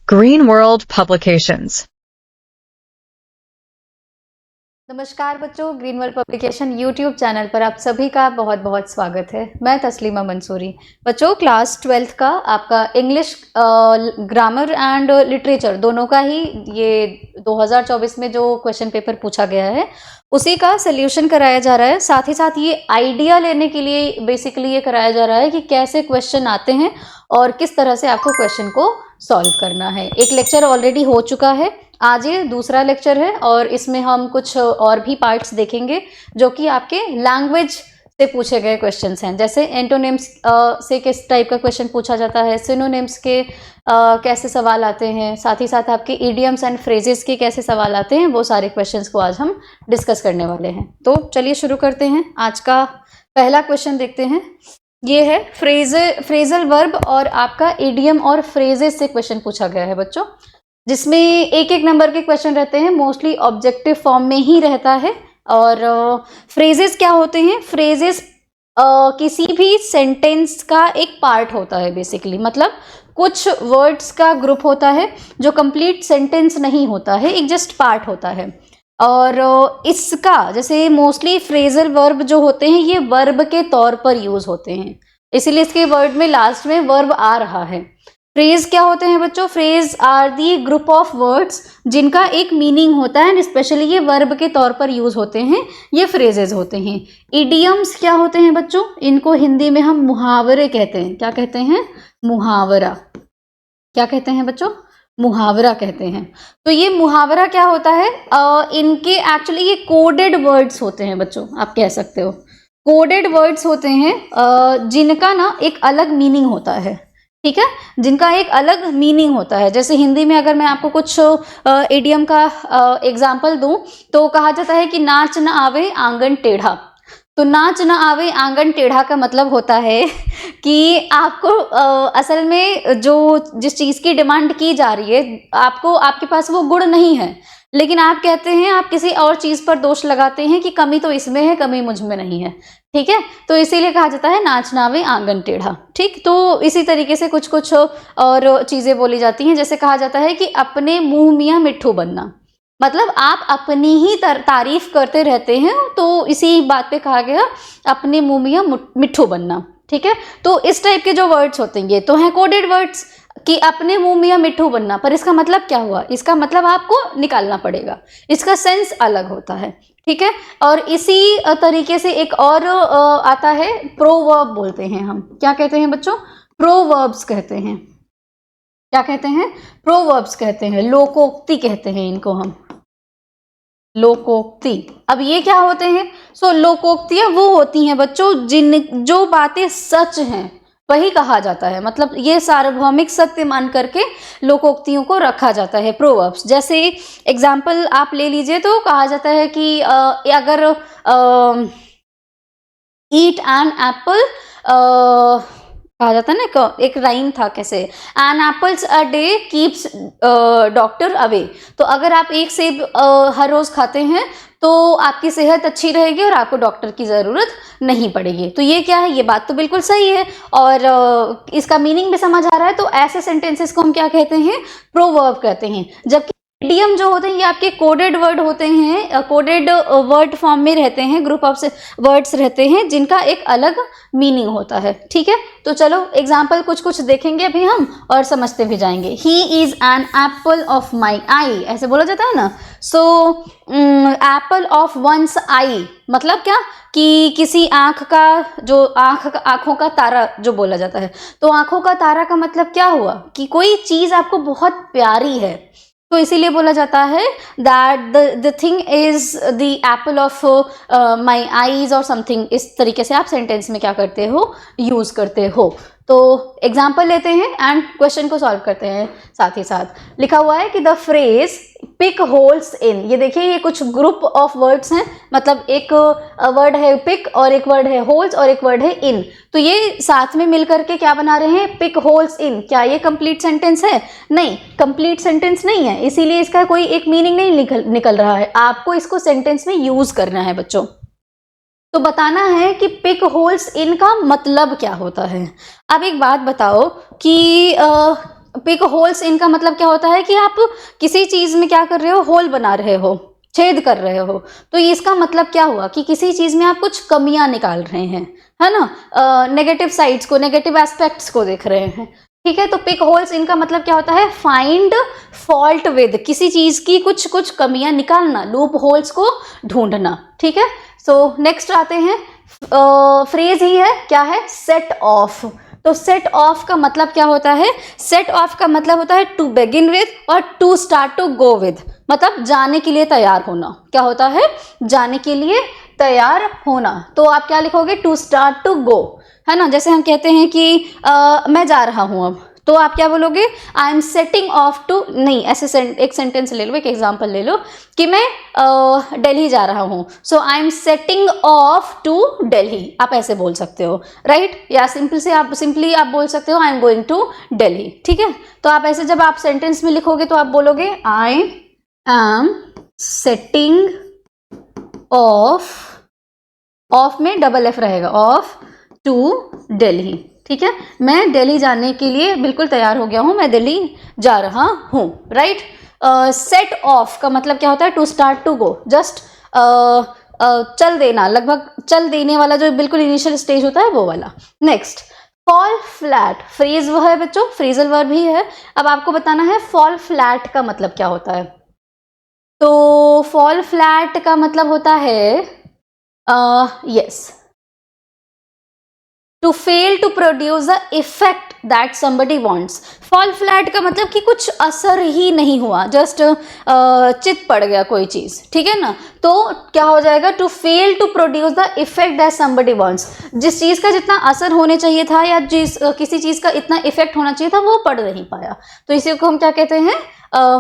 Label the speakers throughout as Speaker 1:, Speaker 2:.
Speaker 1: Green World Publications.
Speaker 2: नमस्कार बच्चों, green world publication YouTube channel पर आप सभी का बहुत बहुत स्वागत है। मैं तस्लीमा मंसूरी। बच्चों, क्लास 12th का आपका इंग्लिश ग्रामर एंड लिटरेचर दोनों का ही ये 2024 में जो क्वेश्चन पेपर पूछा गया है उसी का सोल्यूशन कराया जा रहा है। साथ ही साथ ये आइडिया लेने के लिए बेसिकली ये कराया जा रहा है कि कैसे क्वेश्चन आते हैं और किस तरह से आपको क्वेश्चन को सॉल्व करना है। एक लेक्चर ऑलरेडी हो चुका है, आज ये दूसरा लेक्चर है और इसमें हम कुछ और भी पार्ट्स देखेंगे जो कि आपके लैंग्वेज से पूछे गए क्वेश्चंस हैं। जैसे एंटोनिम्स से किस टाइप का क्वेश्चन पूछा जाता है, सिनोनिम्स के कैसे सवाल आते हैं, साथ ही साथ आपके इडियम्स एंड फ्रेजेस के कैसे सवाल आते हैं, वो सारे क्वेश्चंस को आज हम डिस्कस करने वाले हैं। तो चलिए शुरू करते हैं। आज का पहला क्वेश्चन देखते हैं। ये है फ्रेजल वर्ब और आपका इडियम और फ्रेजेस से क्वेश्चन पूछा गया है बच्चों, जिसमें एक एक नंबर के क्वेश्चन रहते हैं, मोस्टली ऑब्जेक्टिव फॉर्म में ही रहता है। और फ्रेजेस क्या होते हैं? फ्रेजेस किसी भी सेंटेंस का एक पार्ट होता है बेसिकली, मतलब कुछ वर्ड्स का ग्रुप होता है जो कंप्लीट सेंटेंस नहीं होता है, एक जस्ट पार्ट होता है। और इसका जैसे मोस्टली फ्रेजल वर्ब जो होते हैं ये वर्ब के तौर पर यूज होते हैं, इसीलिए इसके वर्ड में लास्ट में वर्ब आ रहा है। फ्रेज क्या होते हैं बच्चों? Phrase are the group of words जिनका एक मीनिंग होता है, स्पेशली ये वर्ब के तौर पर यूज होते हैं, ये फ्रेजेस होते हैं। इडियम्स क्या होते हैं बच्चों? इनको हिंदी में हम मुहावरे कहते हैं। क्या कहते हैं? मुहावरा। क्या कहते हैं बच्चों? मुहावरा कहते हैं। तो ये मुहावरा क्या होता है? इनके एक्चुअली ये कोडेड वर्ड्स होते हैं बच्चों, आप कह सकते हो कोडेड वर्ड्स होते हैं जिनका ना एक अलग मीनिंग होता है। ठीक है, जिनका एक अलग मीनिंग होता है। जैसे हिंदी में अगर मैं आपको कुछ इडियम का एग्जाम्पल दूं तो कहा जाता है कि नाच न आवे आंगन टेढ़ा। तो नाच न आवे आंगन टेढ़ा का मतलब होता है कि आपको असल में जिस चीज़ की डिमांड की जा रही है, आपको आपके पास वो गुण नहीं है, लेकिन आप कहते हैं, आप किसी और चीज़ पर दोष लगाते हैं कि कमी तो इसमें है, कमी मुझ में नहीं है। ठीक है, तो इसीलिए कहा जाता है नाच नावे आंगन टेढ़ा। ठीक, तो इसी तरीके से कुछ कुछ और चीज़ें बोली जाती हैं। जैसे कहा जाता है कि अपने मुंह मियाँ मिट्ठू बनना, मतलब आप अपनी ही तारीफ करते रहते हैं, तो इसी बात पे कहा गया अपने मुंह मियाँ मिट्ठू बनना। ठीक है, तो इस टाइप के जो वर्ड्स होते हैं ये तो हैं कोडेड वर्ड्स कि अपने मुंह मियाँ मिट्ठू बनना, पर इसका मतलब क्या हुआ? इसका मतलब आपको निकालना पड़ेगा, इसका सेंस अलग होता है। ठीक है, और इसी तरीके से एक और आता है प्रोवर्ब बोलते हैं हम। क्या कहते हैं बच्चों? प्रोवर्ब्स कहते हैं। क्या कहते हैं? प्रोवर्ब्स कहते हैं, लोकोक्ति कहते हैं इनको हम, लोकोक्ति। अब ये क्या होते हैं? लोकोक्तियां वो होती हैं बच्चों जो बातें सच हैं वही कहा जाता है, मतलब ये सार्वभौमिक सत्य मान करके लोकोक्तियों को रखा जाता है, प्रोवर्ब्स। जैसे एग्जाम्पल आप ले लीजिए तो कहा जाता है कि अगर ईट एन एप्पल, कहा जाता है ना, एक राइम था कैसे, an apples a day keeps doctor away. तो अगर आप एक सेब हर रोज खाते हैं तो आपकी सेहत अच्छी रहेगी और आपको डॉक्टर की ज़रूरत नहीं पड़ेगी। तो ये क्या है? ये बात तो बिल्कुल सही है और इसका मीनिंग भी समझ आ रहा है। तो ऐसे सेंटेंसेस को हम क्या कहते हैं? प्रोवर्ब कहते हैं। जबकि इडियम जो होते हैं ये आपके कोडेड वर्ड होते हैं, कोडेड वर्ड फॉर्म में रहते हैं, ग्रुप ऑफ वर्ड्स रहते हैं जिनका एक अलग मीनिंग होता है। ठीक है, तो चलो एग्जाम्पल कुछ कुछ देखेंगे अभी हम और समझते भी जाएंगे। He is an apple of my eye, ऐसे बोला जाता है ना। एप्पल ऑफ वंस आई मतलब क्या कि किसी आंख का, जो आंखों का तारा जो बोला जाता है, तो आंखों का तारा का मतलब क्या हुआ कि कोई चीज आपको बहुत प्यारी है, तो इसीलिए बोला जाता है that the thing is the Apple of my eyes और समथिंग। इस तरीके से आप सेंटेंस में क्या करते हो? यूज करते हो। तो एग्जाम्पल लेते हैं एंड क्वेश्चन को सॉल्व करते हैं। साथ ही साथ लिखा हुआ है कि the phrase pick holes in, ये देखिए ये कुछ ग्रुप ऑफ वर्ड्स हैं, मतलब एक वर्ड है पिक और एक वर्ड है होल्स और एक वर्ड है इन, तो ये साथ में मिलकर के क्या बना रहे हैं? Pick holes in. क्या ये कंप्लीट सेंटेंस है? नहीं, कंप्लीट सेंटेंस नहीं है, इसीलिए इसका कोई एक मीनिंग नहीं निकल रहा है। आपको इसको सेंटेंस में यूज करना है बच्चों। तो बताना है कि पिक होल्स इन का मतलब क्या होता है। अब एक बात बताओ कि पिक होल्स इन का मतलब क्या होता है कि आप किसी चीज में क्या कर रहे हो, होल बना रहे हो, छेद कर रहे हो। तो इसका मतलब क्या हुआ कि किसी चीज में आप कुछ कमियां निकाल रहे हैं, है ना, नेगेटिव साइड्स को, नेगेटिव एस्पेक्ट्स को देख रहे हैं। ठीक है, तो पिक होल्स इनका मतलब क्या होता है, फाइंड फॉल्ट विद, किसी चीज की कुछ कुछ कमियां निकालना, लूप होल्स को ढूंढना। ठीक है, सो नेक्स्ट आते हैं, फ्रेज ही है, क्या है, सेट ऑफ। तो सेट ऑफ का मतलब क्या होता है, सेट ऑफ का मतलब होता है टू बिगिन विद और to start to go with, मतलब जाने के लिए तैयार होना। क्या होता है, जाने के लिए तैयार होना। तो आप क्या लिखोगे, टू स्टार्ट टू गो, है ना। जैसे हम कहते हैं कि मैं जा रहा हूं अब, तो आप क्या बोलोगे, I am setting off to, नहीं ऐसे एक सेंटेंस ले लो, एक एग्जांपल ले लो कि मैं दिल्ली जा रहा हूं, so I am setting off to Delhi, आप ऐसे बोल सकते हो, राइट। या सिंपली आप बोल सकते हो I am going to Delhi. ठीक है, तो आप ऐसे जब आप सेंटेंस में लिखोगे तो आप बोलोगे आई एम सेटिंग ऑफ में डबल एफ रहेगा, ऑफ टू दिल्ली। ठीक है, मैं दिल्ली जाने के लिए बिल्कुल तैयार हो गया हूं, मैं दिल्ली जा रहा हूं, राइट। सेट ऑफ का मतलब क्या होता है, to start to go, just चल देना, लगभग चल देने वाला, जो बिल्कुल इनिशियल स्टेज होता है वो वाला। नेक्स्ट, फॉल फ्लैट, फ्रेज वो है बच्चों, फ्रेजल वर्ब ही है। अब आपको बताना है फॉल फ्लैट का मतलब क्या होता है। तो फॉल फ्लैट का मतलब होता है yes, to fail to produce the effect that somebody wants. Fall flat का मतलब कि कुछ असर ही नहीं हुआ, जस्ट चित पड़ गया कोई चीज। ठीक है ना, तो क्या हो जाएगा, to fail to produce the effect that somebody wants, जिस चीज का जितना असर होने चाहिए था या किसी चीज का इतना इफेक्ट होना चाहिए था वो पड़ नहीं पाया, तो इसी को हम क्या कहते हैं,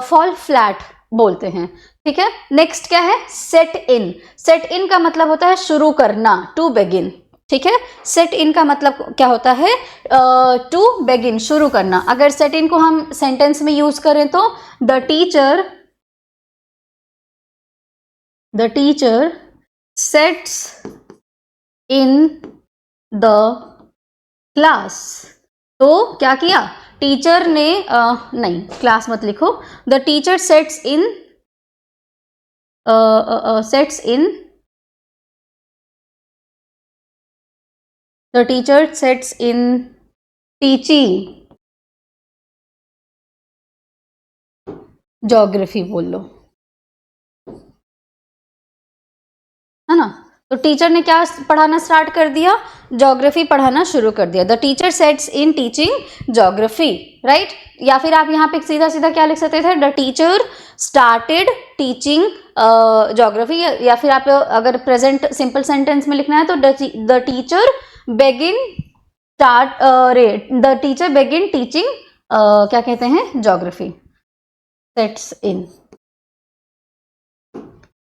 Speaker 2: फॉल फ्लैट बोलते हैं। ठीक है, नेक्स्ट क्या है, सेट इन। सेट इन का मतलब होता है शुरू करना, टू बिगिन। ठीक है, सेट इन का मतलब क्या होता है, टू बिगिन, शुरू करना। अगर सेट इन को हम सेंटेंस में यूज करें तो the teacher sets in the class. तो क्या किया, टीचर ने नहीं, क्लास मत लिखो, the teacher sets in The teacher sets in teaching geography बोल लो, है ना। तो टीचर ने क्या पढ़ाना स्टार्ट कर दिया, ज्योग्राफी पढ़ाना शुरू कर दिया। The teacher sets in teaching geography, right. या फिर आप यहाँ पे सीधा सीधा क्या लिख सकते थे, the teacher started teaching geography. या फिर आप अगर प्रेजेंट सिंपल सेंटेंस में लिखना है तो द टीचर begin teaching क्या कहते हैं, ज्योग्राफी, सेट्स इन।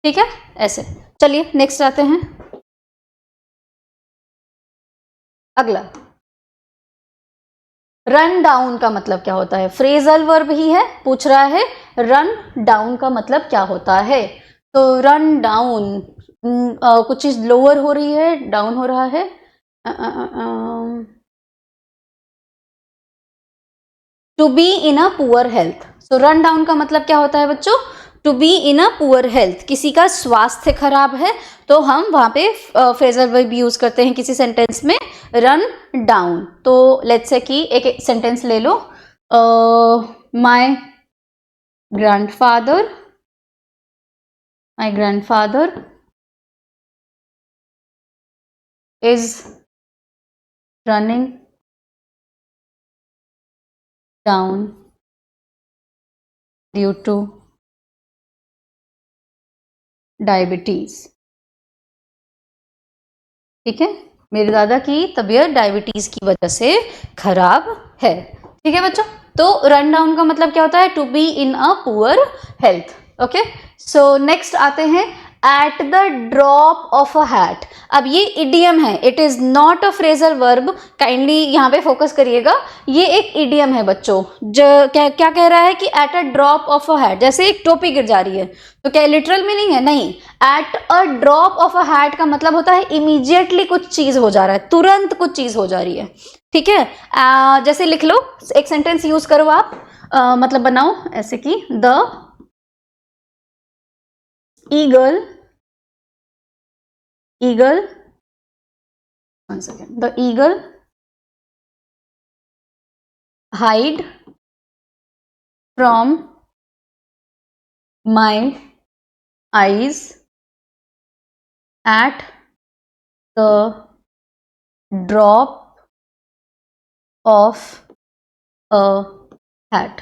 Speaker 2: ठीक है, ऐसे। चलिए नेक्स्ट आते हैं, अगला, रन डाउन का मतलब क्या होता है। फ्रेजल वर्ब ही है, पूछ रहा है रन डाउन का मतलब क्या होता है। तो रन डाउन, कुछ चीज लोअर हो रही है, डाउन हो रहा है, to be in a poor health. So run down का मतलब क्या होता है बच्चों, to be in a poor health, किसी का स्वास्थ्य खराब है तो हम वहां पे फ्रेजल वर्ब यूज करते हैं किसी सेंटेंस में, रन डाउन। तो लेट्स से कि एक सेंटेंस ले लो, my grandfather is running down due to diabetes। ठीक है, मेरे दादा की तबीयत डायबिटीज की वजह से खराब है। ठीक है बच्चों, तो रन डाउन का मतलब क्या होता है, to be in a poor health. Okay, so next आते हैं, at the drop of a hat. अब ये इडियम है, it is not a phrasal verb, kindly यहाँ पे फोकस करिएगा। ये एक इडियम है बच्चों, क्या कह रहा है कि at a drop of a hat, जैसे एक टोपी गिर जा रही है, तो क्या लिटरल मीनिंग है, नहीं। At a drop of a hat का मतलब होता है इमीडिएटली कुछ चीज हो जा रहा है, तुरंत कुछ चीज हो जा रही है। ठीक है। जैसे लिख लो, एक सेंटेंस यूज करो आप, मतलब बनाओ ऐसे कि the eagle one second, the eagle hide from my eyes at the drop of a hat.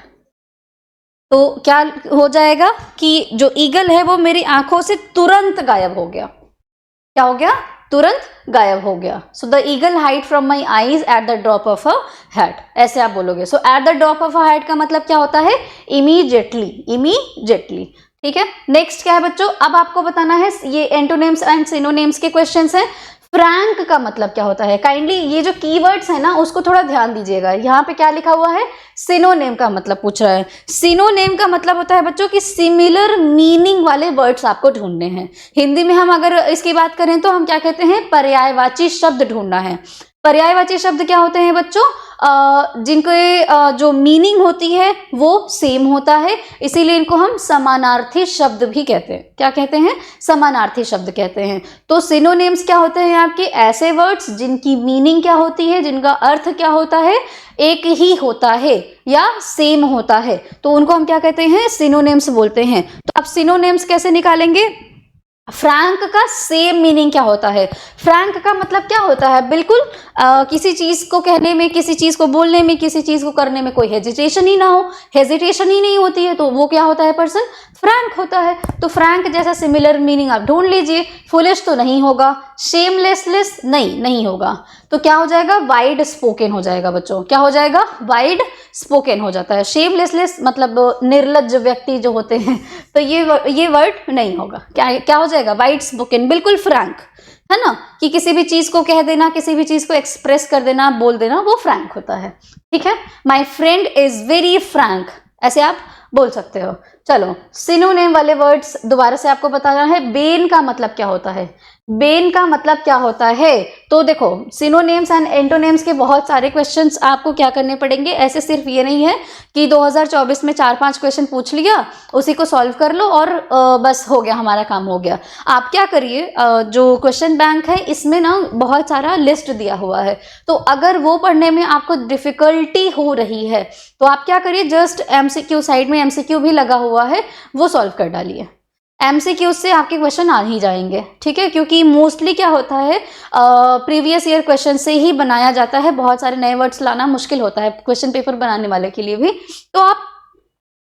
Speaker 2: तो क्या हो जाएगा कि जो ईगल है वो मेरी आंखों से तुरंत गायब हो गया। क्या हो गया? तुरंत गायब हो गया। So the eagle hide from my eyes at the drop of a hat, ऐसे आप बोलोगे। So at the drop of a hat का मतलब क्या होता है? इमीडिएटली। ठीक है, नेक्स्ट क्या है बच्चों? अब आपको बताना है, ये एंटोनिम्स एंड सिनोनिम्स के क्वेश्चंस हैं। फ्रैंक का मतलब क्या होता है? काइंडली ये जो कीवर्ड्स है ना उसको थोड़ा ध्यान दीजिएगा। यहाँ पे क्या लिखा हुआ है? सिनोनिम का मतलब पूछ रहा है। सिनोनिम का मतलब होता है बच्चों कि सिमिलर मीनिंग वाले वर्ड्स आपको ढूंढने हैं। हिंदी में हम अगर इसकी बात करें तो हम क्या कहते हैं? पर्यायवाची शब्द ढूंढना है। पर्यायवाची शब्द क्या होते हैं बच्चों? जिनके जो मीनिंग होती है वो सेम होता है, इसीलिए इनको हम समानार्थी शब्द भी कहते हैं। क्या कहते हैं? समानार्थी शब्द कहते हैं। तो सिनोनिम्स क्या होते हैं? आपके ऐसे वर्ड्स जिनकी मीनिंग क्या होती है, जिनका अर्थ क्या होता है, एक ही होता है या सेम होता है, तो उनको हम क्या कहते हैं? सिनोनिम्स बोलते हैं। तो आप सिनोनिम्स कैसे निकालेंगे? फ्रैंक का सेम मीनिंग क्या होता है? फ्रैंक का मतलब क्या होता है? बिल्कुल किसी चीज को कहने में, किसी चीज को बोलने में, किसी चीज को करने में कोई हेजिटेशन ही ना हो, हेजिटेशन ही नहीं होती है, तो वो क्या होता है? पर्सन फ्रैंक होता है। तो फ्रैंक जैसा सिमिलर मीनिंग आप ढूंढ लीजिए। फुलिश तो नहीं होगा, शेमलेसलेस नहीं होगा, तो क्या हो जाएगा? वाइड स्पोकन हो जाएगा बच्चों। क्या हो जाएगा? वाइड स्पोकन हो जाता है। शेमलेसलेस मतलब निर्लज्ज व्यक्ति जो होते हैं, तो ये वर्ड नहीं होगा। क्या हो जाएगा? वाइड स्पोकन, बिल्कुल फ्रैंक, है ना, कि किसी भी चीज को कह देना, किसी भी चीज को एक्सप्रेस कर देना, बोल देना, वो फ्रैंक होता है। ठीक है, my friend is very Frank, ऐसे आप बोल सकते हो। चलो, सिनोनिम वाले वर्ड्स दोबारा से आपको बताना है। बेन का मतलब क्या होता है? बेन का मतलब क्या होता है? तो देखो, सिनोनिम्स एंड एंटोनिम्स के बहुत सारे क्वेश्चंस आपको क्या करने पड़ेंगे। ऐसे सिर्फ ये नहीं है कि 2024 में 4-5 क्वेश्चन पूछ लिया, उसी को सॉल्व कर लो और बस हो गया, हमारा काम हो गया। आप क्या करिए, जो क्वेश्चन बैंक है इसमें ना बहुत सारा लिस्ट दिया हुआ है, तो अगर वो पढ़ने में आपको डिफिकल्टी हो रही है तो आप क्या करिए, जस्ट एमसीक्यू, साइड में एमसीक्यू भी लगा हुआ है, वो सॉल्व कर डालिए। एमसीक्यू से आपके क्वेश्चन आ ही जाएंगे। ठीक है, क्योंकि मोस्टली क्या होता है, प्रीवियस ईयर क्वेश्चन से ही बनाया जाता है। बहुत सारे नए वर्ड्स लाना मुश्किल होता है क्वेश्चन पेपर बनाने वाले के लिए भी, तो आप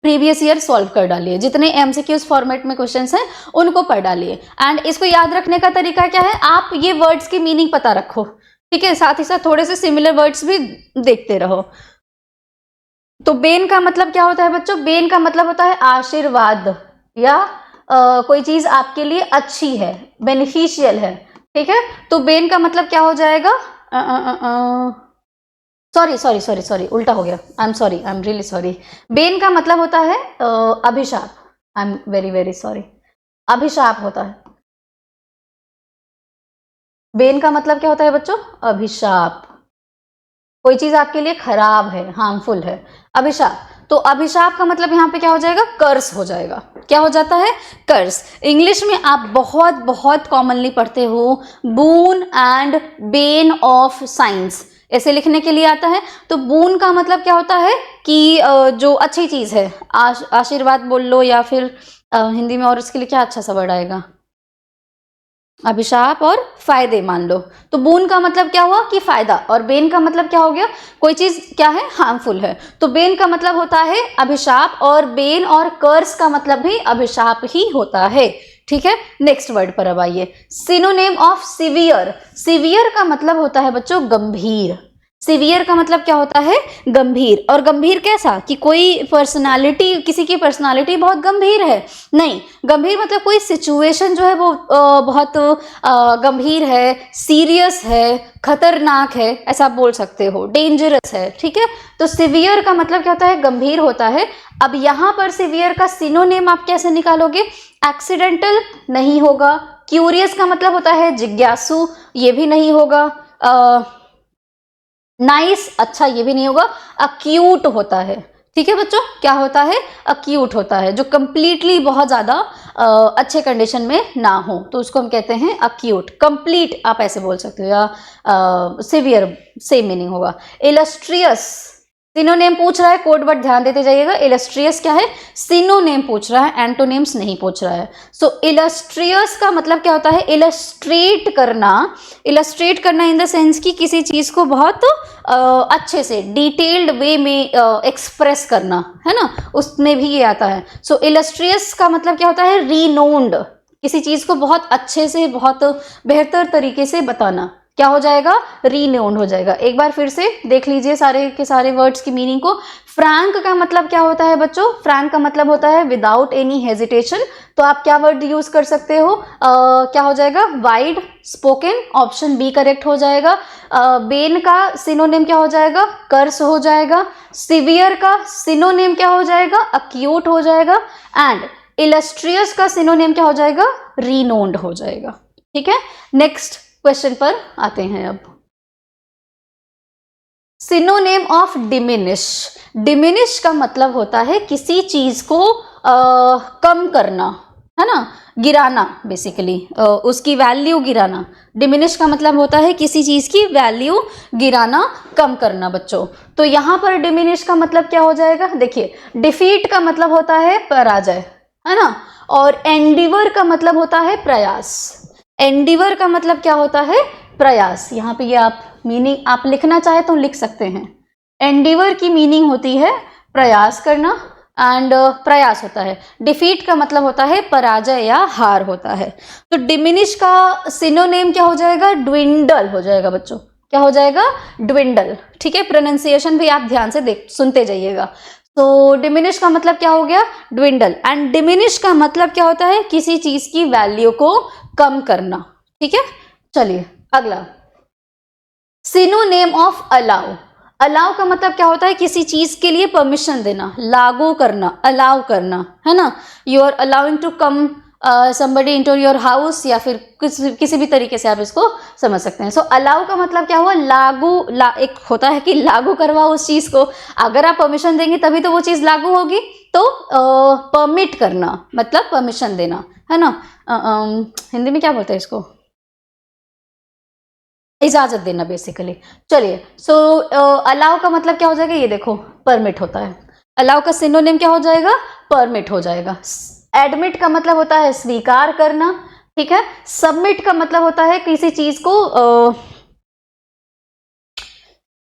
Speaker 2: प्रीवियस ईयर सॉल्व कर डालिए। जितने एमसीक्यूज फॉर्मेट में क्वेश्चंस हैं उनको पढ़ डालिए। एंड इसको याद रखने का तरीका क्या है? आप ये वर्ड्स की मीनिंग पता रखो। ठीक है, साथ ही साथ थोड़े से सिमिलर वर्ड्स भी देखते रहो। तो बेन का मतलब क्या होता है बच्चों? बेन का मतलब होता है आशीर्वाद, या कोई चीज आपके लिए अच्छी है, बेनिफिशियल है। ठीक है, तो बेन का मतलब क्या हो जाएगा? सॉरी, उल्टा हो गया। I am really sorry. Ben का मतलब होता है अभिशाप। I am very very sorry, अभिशाप होता है। बेन का मतलब क्या होता है बच्चों? अभिशाप। कोई चीज आपके लिए खराब है, हार्मफुल है, अभिशाप। तो अभिशाप का मतलब यहाँ पे क्या हो जाएगा? कर्स हो जाएगा। क्या हो जाता है? कर्स। इंग्लिश में आप बहुत बहुत कॉमनली पढ़ते हो, बून एंड बेन ऑफ साइंस, ऐसे लिखने के लिए आता है। तो बून का मतलब क्या होता है कि जो अच्छी चीज है, आशीर्वाद बोल लो, या फिर हिंदी में और इसके लिए क्या अच्छा सा वर्ड आएगा? अभिशाप और फायदे मान लो। तो बून का मतलब क्या हुआ? कि फायदा। और बेन का मतलब क्या हो गया? कोई चीज क्या है? हार्मफुल है। तो बेन का मतलब होता है अभिशाप, और बेन और कर्स का मतलब भी अभिशाप ही होता है। ठीक है, नेक्स्ट वर्ड पर अब आइए। Synonym of severe. सिवियर का मतलब होता है बच्चों गंभीर। सिवियर का मतलब क्या होता है? गंभीर। और गंभीर कैसा? कि कोई पर्सनालिटी, किसी की पर्सनालिटी बहुत गंभीर है, नहीं। गंभीर मतलब कोई सिचुएशन जो है वो बहुत गंभीर है, सीरियस है, खतरनाक है, ऐसा आप बोल सकते हो, डेंजरस है। ठीक है, तो सिवियर का मतलब क्या होता है? गंभीर होता है। अब यहां पर सिवियर का सिनोनिम आप कैसे निकालोगे? एक्सीडेंटल नहीं होगा। क्यूरियस का मतलब होता है जिज्ञासु, ये भी नहीं होगा। नाइस अच्छा ये भी नहीं होगा, अक्यूट होता है। ठीक है बच्चों, क्या होता है, अक्यूट होता है, जो कंप्लीटली बहुत ज्यादा अच्छे कंडीशन में ना हो तो उसको हम कहते हैं अक्यूट। कंप्लीट आप ऐसे बोल सकते हो, या सिवियर सेम मीनिंग होगा। इलस्ट्रियस सिनोनेम पूछ रहा है, कोड वर्ड ध्यान देते जाइएगा। इलस्ट्रियस क्या है, सिनोनेम पूछ रहा है, एंटोनिम्स नहीं पूछ रहा है। सो इलस्ट्रियस का मतलब क्या होता है, इलस्ट्रेट करना। इलस्ट्रेट करना इन द सेंस कि किसी चीज को बहुत अच्छे से डिटेल्ड वे में एक्सप्रेस करना, है ना, उसमें भी ये आता है। सो इलस्ट्रियस का मतलब क्या होता है, रीनोन्ड, किसी चीज को बहुत अच्छे से बहुत बेहतर तरीके से बताना। क्या हो जाएगा, रीनोन्ड हो जाएगा। एक बार फिर से देख लीजिए सारे के सारे वर्ड्स की मीनिंग को। फ्रैंक का मतलब क्या होता है बच्चों, फ्रैंक का मतलब होता है विदाउट एनी हेजिटेशन। तो आप क्या वर्ड यूज कर सकते हो, क्या हो जाएगा, wide spoken, option B correct हो जाएगा। बेन का सिनोनिम क्या हो जाएगा, कर्स हो जाएगा। सिवियर का सिनोनिम क्या हो जाएगा, अक्यूट हो जाएगा। एंड इलस्ट्रियस का सिनोनिम क्या हो जाएगा, रीनोन्ड हो जाएगा। ठीक है, नेक्स्ट क्वेश्चन पर आते हैं अब। Synonym of diminish. डिमिनिश का मतलब होता है किसी चीज को कम करना, है ना, गिराना, बेसिकली उसकी वैल्यू गिराना। डिमिनिश का मतलब होता है किसी चीज की वैल्यू गिराना, कम करना बच्चों। तो यहां पर डिमिनिश का मतलब क्या हो जाएगा, देखिए डिफीट का मतलब होता है पराजय, है ना, और एंडिवर का मतलब होता है प्रयास। एंडिवर का मतलब क्या होता है, प्रयास। यहाँ पे ये आप मीनिंग आप लिखना चाहे तो लिख सकते हैं। एंडिवर की मीनिंग होती है प्रयास करना, एंड प्रयास होता है। डिफीट का मतलब होता है पराजय या हार होता है। तो डिमिनिश का सिनोनेम क्या हो जाएगा, ड्विंडल हो जाएगा बच्चों। क्या हो जाएगा, ड्विंडल। ठीक है, प्रोनाउंसिएशन भी आप ध्यान से सुनते जाइएगा। तो डिमिनिश का मतलब क्या हो गया, ड्विंडल। एंड डिमिनिश का मतलब क्या होता है, किसी चीज की वैल्यू को कम करना। ठीक है, चलिए अगला, सिनोनेम ऑफ अलाउ। अलाउ का मतलब क्या होता है, किसी चीज के लिए परमिशन देना, लागू करना, अलाउ करना, है ना। You are allowing to come somebody into your house, या फिर किसी भी तरीके से आप इसको समझ सकते हैं। सो अलाउ का मतलब क्या हुआ, लागू, एक होता है कि लागू करवाओ उस चीज को। अगर आप परमिशन देंगे तभी तो वो चीज लागू होगी। तो परमिट करना मतलब परमिशन देना, है ना। हिंदी में क्या बोलते हैं इसको, इजाजत देना बेसिकली। चलिए, सो अलाउ का मतलब क्या हो जाएगा, ये देखो परमिट होता है। अलाउ का सिनोनिम क्या हो जाएगा, परमिट हो जाएगा। एडमिट का मतलब होता है स्वीकार करना। ठीक है, सबमिट का मतलब होता है किसी चीज को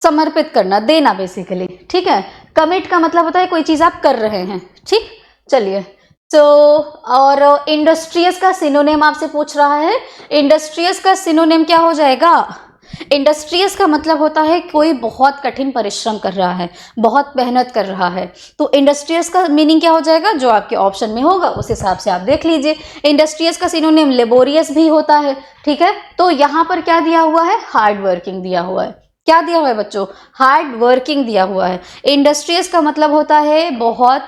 Speaker 2: समर्पित करना, देना बेसिकली। ठीक है, कमिट का मतलब होता है कोई चीज आप कर रहे हैं। ठीक, चलिए। तो और इंडस्ट्रियस का सिनोनिम आपसे पूछ रहा है। इंडस्ट्रियस का सिनोनिम क्या हो जाएगा, इंडस्ट्रियस का मतलब होता है कोई बहुत कठिन परिश्रम कर रहा है, बहुत मेहनत कर रहा है। तो इंडस्ट्रियस का मीनिंग क्या हो जाएगा, जो आपके ऑप्शन में होगा उस हिसाब से आप देख लीजिए। इंडस्ट्रियस का सिनोनिम लेबोरियस भी होता है। ठीक है, तो यहाँ पर क्या दिया हुआ है, हार्ड वर्किंग दिया हुआ है। क्या दिया हुआ है बच्चों, हार्ड वर्किंग दिया हुआ है। इंडस्ट्रियस का मतलब होता है बहुत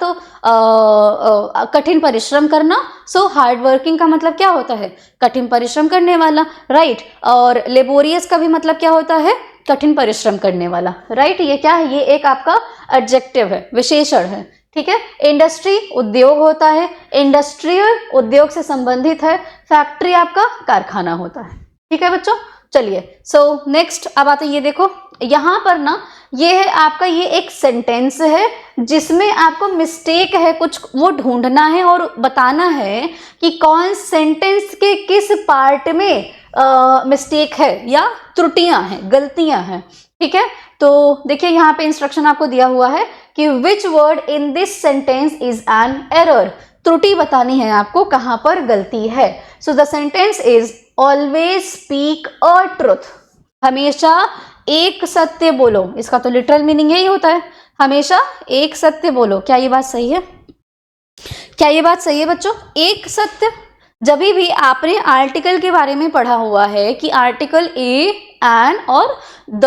Speaker 2: कठिन परिश्रम करना। सो हार्ड वर्किंग का मतलब क्या होता है, कठिन परिश्रम करने वाला, राइट। और लेबोरियस का भी मतलब क्या होता है, कठिन परिश्रम करने वाला, राइट। ये क्या है, ये एक आपका एडजेक्टिव है, विशेषण है। ठीक है, इंडस्ट्री उद्योग होता है, इंडस्ट्रियल उद्योग से संबंधित है, फैक्ट्री आपका कारखाना होता है। ठीक है बच्चों, चलिए। सो नेक्स्ट अब आते ये देखो, यहां पर ना ये है आपका, ये एक सेंटेंस है जिसमें आपको मिस्टेक है कुछ, वो ढूंढना है और बताना है कि कौन सेंटेंस के किस पार्ट में मिस्टेक है या त्रुटियां हैं, गलतियां हैं। ठीक है, तो देखिए यहाँ पे इंस्ट्रक्शन आपको दिया हुआ है कि विच word in this sentence is an error. त्रुटि बतानी है आपको, कहां पर गलती है। So the sentence is always speak a truth. हमेशा एक सत्य बोलो, इसका तो लिटरल मीनिंग यही होता है, हमेशा एक सत्य बोलो। क्या ये बात सही है, क्या ये बात सही है बच्चों, एक सत्य। जब भी आपने आर्टिकल के बारे में पढ़ा हुआ है कि आर्टिकल ए, एन और द,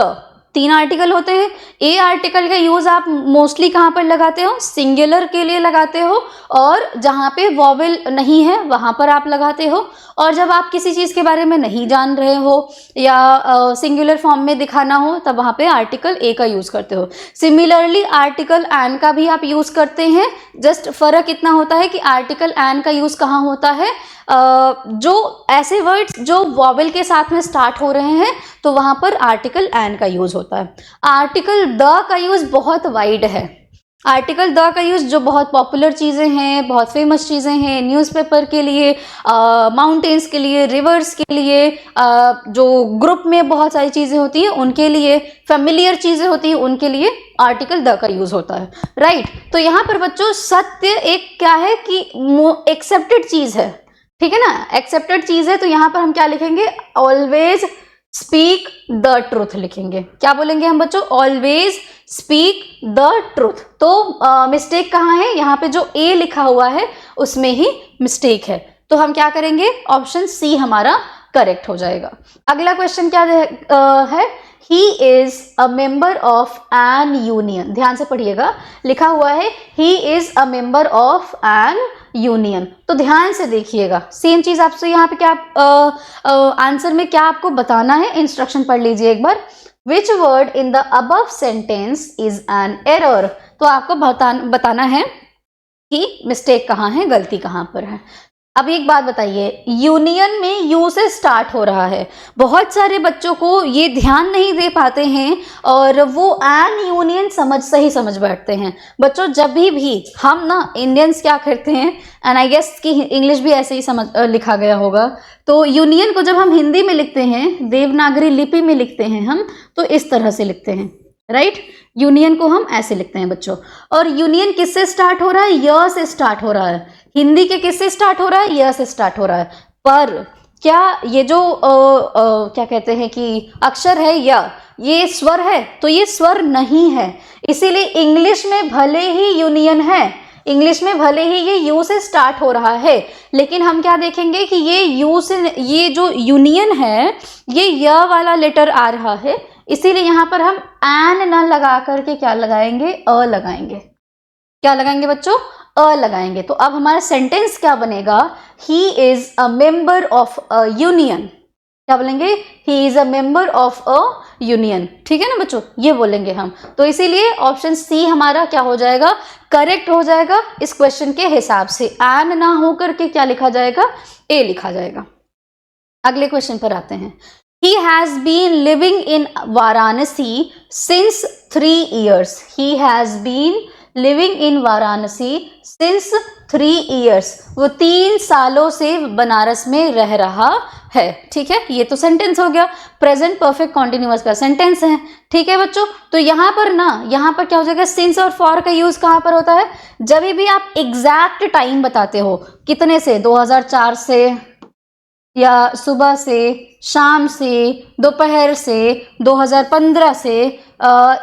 Speaker 2: तीन आर्टिकल होते हैं। ए आर्टिकल का यूज आप मोस्टली कहाँ पर लगाते हो? सिंगुलर के लिए लगाते हो, और जहाँ पे वॉवेल नहीं है वहां पर आप लगाते हो। और जब आप किसी चीज के बारे में नहीं जान रहे हो या सिंगुलर फॉर्म में दिखाना हो तब वहां पे आर्टिकल ए का यूज करते हो। सिमिलरली आर्टिकल एन का भी आप यूज करते हैं, जस्ट फर्क इतना होता है कि आर्टिकल एन का यूज कहाँ होता है, जो ऐसे वर्ड्स जो वॉवेल के साथ में स्टार्ट हो रहे हैं तो वहां पर आर्टिकल एन का यूज होता है। आर्टिकल द का यूज बहुत वाइड है। आर्टिकल द का यूज जो बहुत पॉपुलर चीज़ें हैं, बहुत फेमस चीज़ें हैं, न्यूज़पेपर के लिए, माउंटेन्स के लिए, रिवर्स के लिए, जो ग्रुप में बहुत सारी चीज़ें होती हैं उनके लिए, फेमिलियर चीज़ें होती हैं उनके लिए आर्टिकल द का यूज होता है, राइट। तो यहाँ पर बच्चों सत्य एक क्या है कि एक्सेप्टेड चीज़ है, ठीक है ना, एक्सेप्टेड चीज़ है। तो यहाँ पर हम क्या लिखेंगे? ऑलवेज स्पीक द ट्रूथ लिखेंगे। क्या बोलेंगे हम बच्चों? Always speak the truth. तो मिस्टेक कहाँ है? यहाँ पे जो ए लिखा हुआ है उसमें ही मिस्टेक है। तो हम क्या करेंगे? ऑप्शन सी हमारा करेक्ट हो जाएगा। अगला क्वेश्चन क्या है? He is a member of an union. ध्यान से पढ़िएगा, लिखा हुआ है he is a member of an union. तो ध्यान से देखिएगा, सेम चीज आपसे यहाँ पे क्या आंसर में क्या आपको बताना है, इंस्ट्रक्शन पढ़ लीजिए एक बार। Which word in the above sentence is an error. तो आपको बताना है कि मिस्टेक कहाँ है, गलती कहाँ पर है। अब एक बात बताइए, यूनियन में यू से स्टार्ट हो रहा है। बहुत सारे बच्चों को ये ध्यान नहीं दे पाते हैं और वो एन यूनियन सही समझ बैठते हैं। बच्चों जब भी हम ना इंडियंस क्या करते हैं, एंड आई गेस कि इंग्लिश भी ऐसे ही लिखा गया होगा, तो यूनियन को जब हम हिंदी में लिखते हैं, देवनागरी लिपि में लिखते हैं हम, तो इस तरह से लिखते हैं, राइट। यूनियन को हम ऐसे लिखते हैं बच्चों। और यूनियन किससे स्टार्ट हो रहा है? य से स्टार्ट हो रहा है। हिंदी के किससे स्टार्ट हो रहा है? य से स्टार्ट हो रहा है। पर क्या ये जो क्या कहते हैं कि अक्षर है य, ये स्वर है? तो ये स्वर नहीं है। इसीलिए इंग्लिश में भले ही यूनियन है, इंग्लिश में भले ही ये यू से स्टार्ट हो रहा है, लेकिन हम क्या देखेंगे कि ये यू से, ये जो यूनियन है ये य वाला लेटर आ रहा है, इसीलिए यहां पर हम एन न लगा करके क्या लगाएंगे? अ लगाएंगे। क्या लगाएंगे बच्चों? अ लगाएंगे। तो अब हमारा सेंटेंस क्या बनेगा? ही is a member of a union. क्या बोलेंगे? ही is a member of a union. ठीक है ना बच्चों, ये बोलेंगे हम। तो इसीलिए ऑप्शन सी हमारा क्या हो जाएगा? करेक्ट हो जाएगा इस क्वेश्चन के हिसाब से। एन ना हो करके क्या लिखा जाएगा? ए लिखा जाएगा। अगले क्वेश्चन पर आते हैं। He has been living in Varanasi since 3 years. He has been living in Varanasi since 3 years. वो 3 सालों से बनारस में रह रहा है। ठीक है, ये तो सेंटेंस हो गया, प्रेजेंट परफेक्ट कॉन्टिन्यूअस का सेंटेंस है। ठीक है बच्चों, तो यहाँ पर ना, यहाँ पर क्या हो जाएगा? सिंस और फॉर का यूज कहाँ पर होता है? जब भी आप एग्जैक्ट टाइम बताते हो, कितने से, 2004 से, या सुबह से, शाम से, दोपहर से, 2015 से,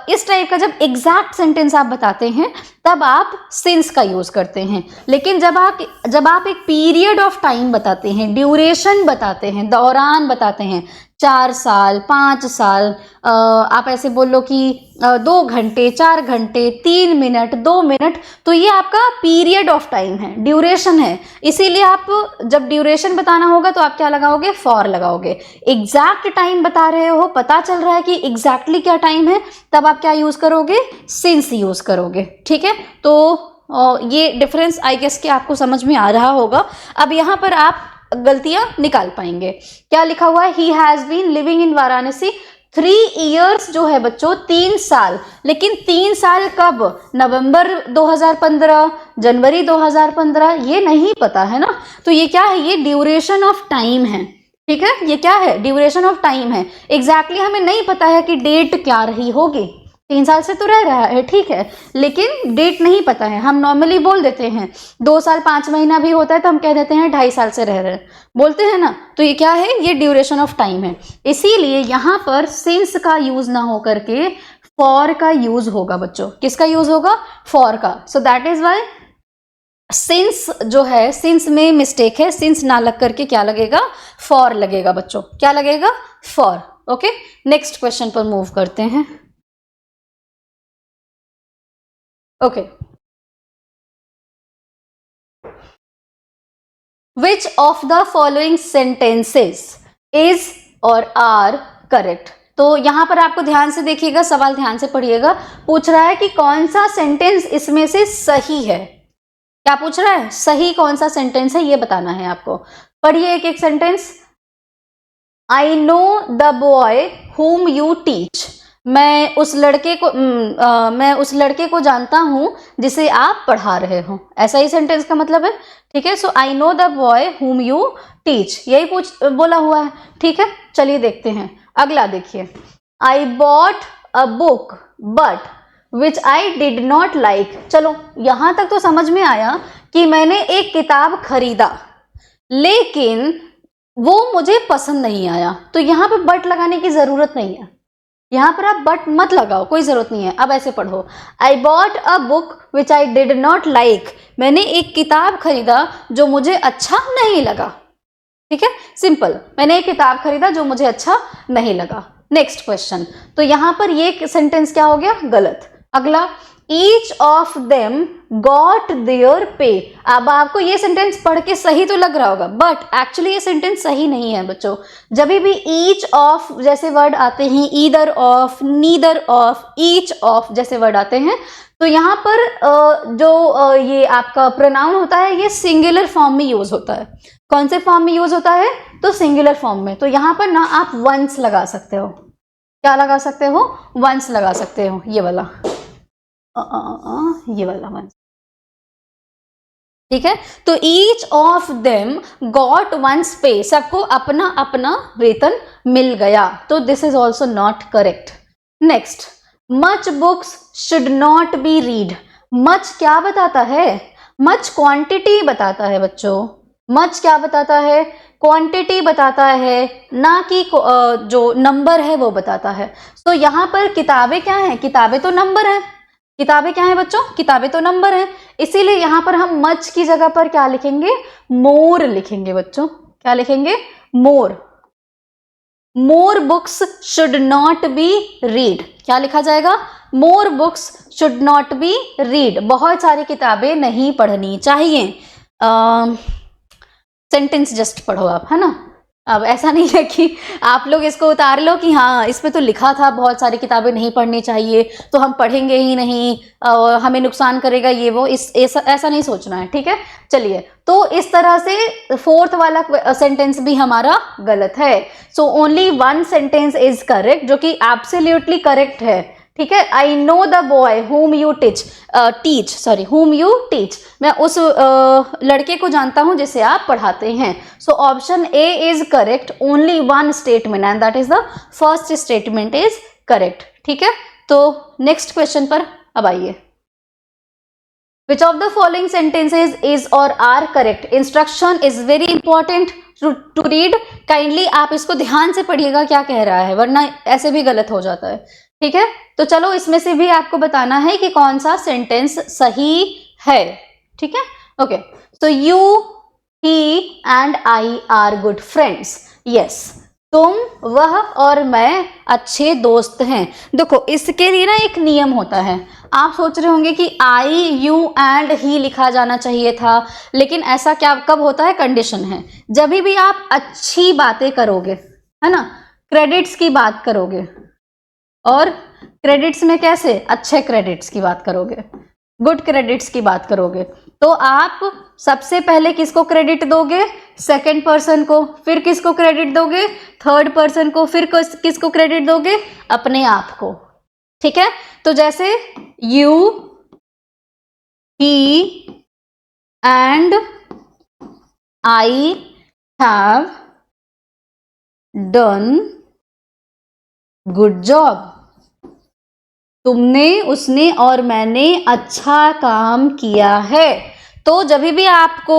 Speaker 2: इस टाइप का जब एग्जैक्ट सेंटेंस आप बताते हैं तब आप सिंस का यूज करते हैं। लेकिन जब आप एक पीरियड ऑफ टाइम बताते हैं, ड्यूरेशन बताते हैं, दौरान बताते हैं, 4 साल, 5 साल, आप ऐसे बोल लो कि 2 घंटे, 4 घंटे, 3 मिनट, 2 मिनट, तो ये आपका पीरियड ऑफ टाइम है, ड्यूरेशन है। इसीलिए आप जब ड्यूरेशन बताना होगा तो आप क्या लगाओगे? फॉर लगाओगे। एग्जैक्ट टाइम बता रहे हो, पता चल रहा है कि एग्जैक्टली क्या टाइम है, तब आप क्या यूज करोगे? सिंस यूज करोगे। ठीक है, तो ये डिफरेंस आई गेस कि आपको समझ में आ रहा होगा। अब यहाँ पर आप गलतियां निकाल पाएंगे। क्या लिखा हुआ है? He has been living in Varanasi 3 years जो है बच्चों, 3 साल। लेकिन 3 साल कब? नवंबर 2015, जनवरी 2015, ये नहीं पता है ना। तो ये क्या है? ये ड्यूरेशन ऑफ टाइम है। ठीक है, ये क्या है? ड्यूरेशन ऑफ टाइम है। एग्जैक्टली हमें नहीं पता है कि डेट क्या रही होगी। 3 साल से तो रह रहा है, ठीक है, लेकिन डेट नहीं पता है। हम नॉर्मली बोल देते हैं 2 साल 5 महीना भी होता है तो हम कह देते हैं 2.5 साल से रह रहे हैं, बोलते हैं ना। तो ये क्या है? ये ड्यूरेशन ऑफ टाइम है। इसीलिए यहाँ पर सिंस का यूज ना हो करके फॉर का यूज होगा बच्चों। किसका यूज होगा? फॉर का। So that is why since जो है, सिंस में मिस्टेक है। सिंस ना लग करके क्या लगेगा? फॉर लगेगा बच्चों। क्या लगेगा? फॉर। ओके, नेक्स्ट क्वेश्चन पर मूव करते हैं। Okay, which of the following sentences is और आर करेक्ट। तो यहां पर आपको ध्यान से देखिएगा, सवाल ध्यान से पढ़िएगा। पूछ रहा है कि कौन सा सेंटेंस इसमें से सही है। क्या पूछ रहा है? सही कौन सा सेंटेंस है ये बताना है आपको। पढ़िए एक एक sentence. I know the boy whom you teach. मैं उस लड़के को जानता हूं जिसे आप पढ़ा रहे हो, ऐसा ही सेंटेंस का मतलब है। ठीक है, so I know the boy whom you teach, यही बोला हुआ है। ठीक है, चलिए देखते हैं अगला। देखिए, I bought a book but which I did not like. चलो यहां तक तो समझ में आया कि मैंने एक किताब खरीदा लेकिन वो मुझे पसंद नहीं आया। तो यहां पे बट लगाने की जरूरत नहीं है, यहां पर आप बट मत लगाओ, कोई जरूरत नहीं है। अब ऐसे पढ़ो, I bought a book which I did not like. मैंने एक किताब खरीदा जो मुझे अच्छा नहीं लगा। ठीक है, सिंपल, मैंने एक किताब खरीदा जो मुझे अच्छा नहीं लगा। नेक्स्ट क्वेश्चन, तो यहां पर ये सेंटेंस क्या हो गया? गलत। अगला, each of them got their pay. अब आपको ये सेंटेंस पढ़ के सही तो लग रहा होगा, बट एक्चुअली ये सेंटेंस सही नहीं है बच्चों। जब भी ईच ऑफ जैसे वर्ड आते हैं, either of, neither of, each of जैसे वर्ड आते हैं, तो यहाँ पर ये आपका प्रोनाउन होता है ये सिंगुलर फॉर्म में यूज होता है। कौन से फॉर्म में यूज होता है? तो सिंगुलर फॉर्म में। तो यहाँ पर ना आप वंस लगा सकते हो। क्या लगा सकते हो? वंस लगा सकते हो, ये वाला ये वाला वंस। ठीक है, तो each of them got one's pay, सबको अपना अपना वेतन मिल गया। तो this is also not correct. Next, much books should not be read. Much क्या बताता है? मच क्वांटिटी बताता है बच्चों। मच क्या बताता है? क्वांटिटी बताता है, ना कि जो नंबर है वो बताता है। तो यहाँ पर किताबें क्या हैं? किताबें तो नंबर हैं। किताबें क्या हैं बच्चों? किताबें तो नंबर हैं। इसीलिए यहाँ पर हम मच की जगह पर क्या लिखेंगे? मोर लिखेंगे बच्चों। क्या लिखेंगे? More. More books should not be read. क्या लिखा जाएगा? More books should not be read. बहुत सारी किताबें नहीं पढ़नी चाहिए। सेंटेंस जस्ट पढ़ो आप, है ना। अब ऐसा नहीं है कि आप लोग इसको उतार लो कि हाँ इस पे तो लिखा था बहुत सारी किताबें नहीं पढ़नी चाहिए तो हम पढ़ेंगे ही नहीं, हमें नुकसान करेगा ये वो, ऐसा नहीं सोचना है। ठीक है, चलिए, तो इस तरह से फोर्थ वाला सेंटेंस भी हमारा गलत है। So only one sentence is correct, जो कि एब्सोल्युटली करेक्ट है। ठीक है, आई know the boy whom you teach, मैं उस लड़के को जानता हूं जिसे आप पढ़ाते हैं। So option A is correct, only one statement and that is the first statement is correct. ठीक है, तो नेक्स्ट क्वेश्चन पर अब आइए। Which of the following sentences is or are correct? Instruction is very important to read. Kindly आप इसको ध्यान से पढ़िएगा क्या कह रहा है, वरना ऐसे भी गलत हो जाता है। ठीक है, तो चलो इसमें से भी आपको बताना है कि कौन सा सेंटेंस सही है। ठीक है, okay, so you, he and I R good friends. Yes, तुम, वह और मैं अच्छे दोस्त हैं। देखो इसके लिए ना एक नियम होता है। आप सोच रहे होंगे कि आई, यू एंड ही लिखा जाना चाहिए था, लेकिन ऐसा क्या कब होता है? कंडीशन है जब भी आप अच्छी बातें करोगे, है ना, क्रेडिट्स की बात करोगे। और क्रेडिट्स में कैसे? अच्छे क्रेडिट्स की बात करोगे, गुड क्रेडिट्स की बात करोगे, तो आप सबसे पहले किसको क्रेडिट दोगे? सेकंड पर्सन को। फिर किसको क्रेडिट दोगे? थर्ड पर्सन को। फिर किसको क्रेडिट दोगे? अपने आप को। ठीक है, तो जैसे you, he and I have done good job. तुमने, उसने और मैंने अच्छा काम किया है। तो जब भी आपको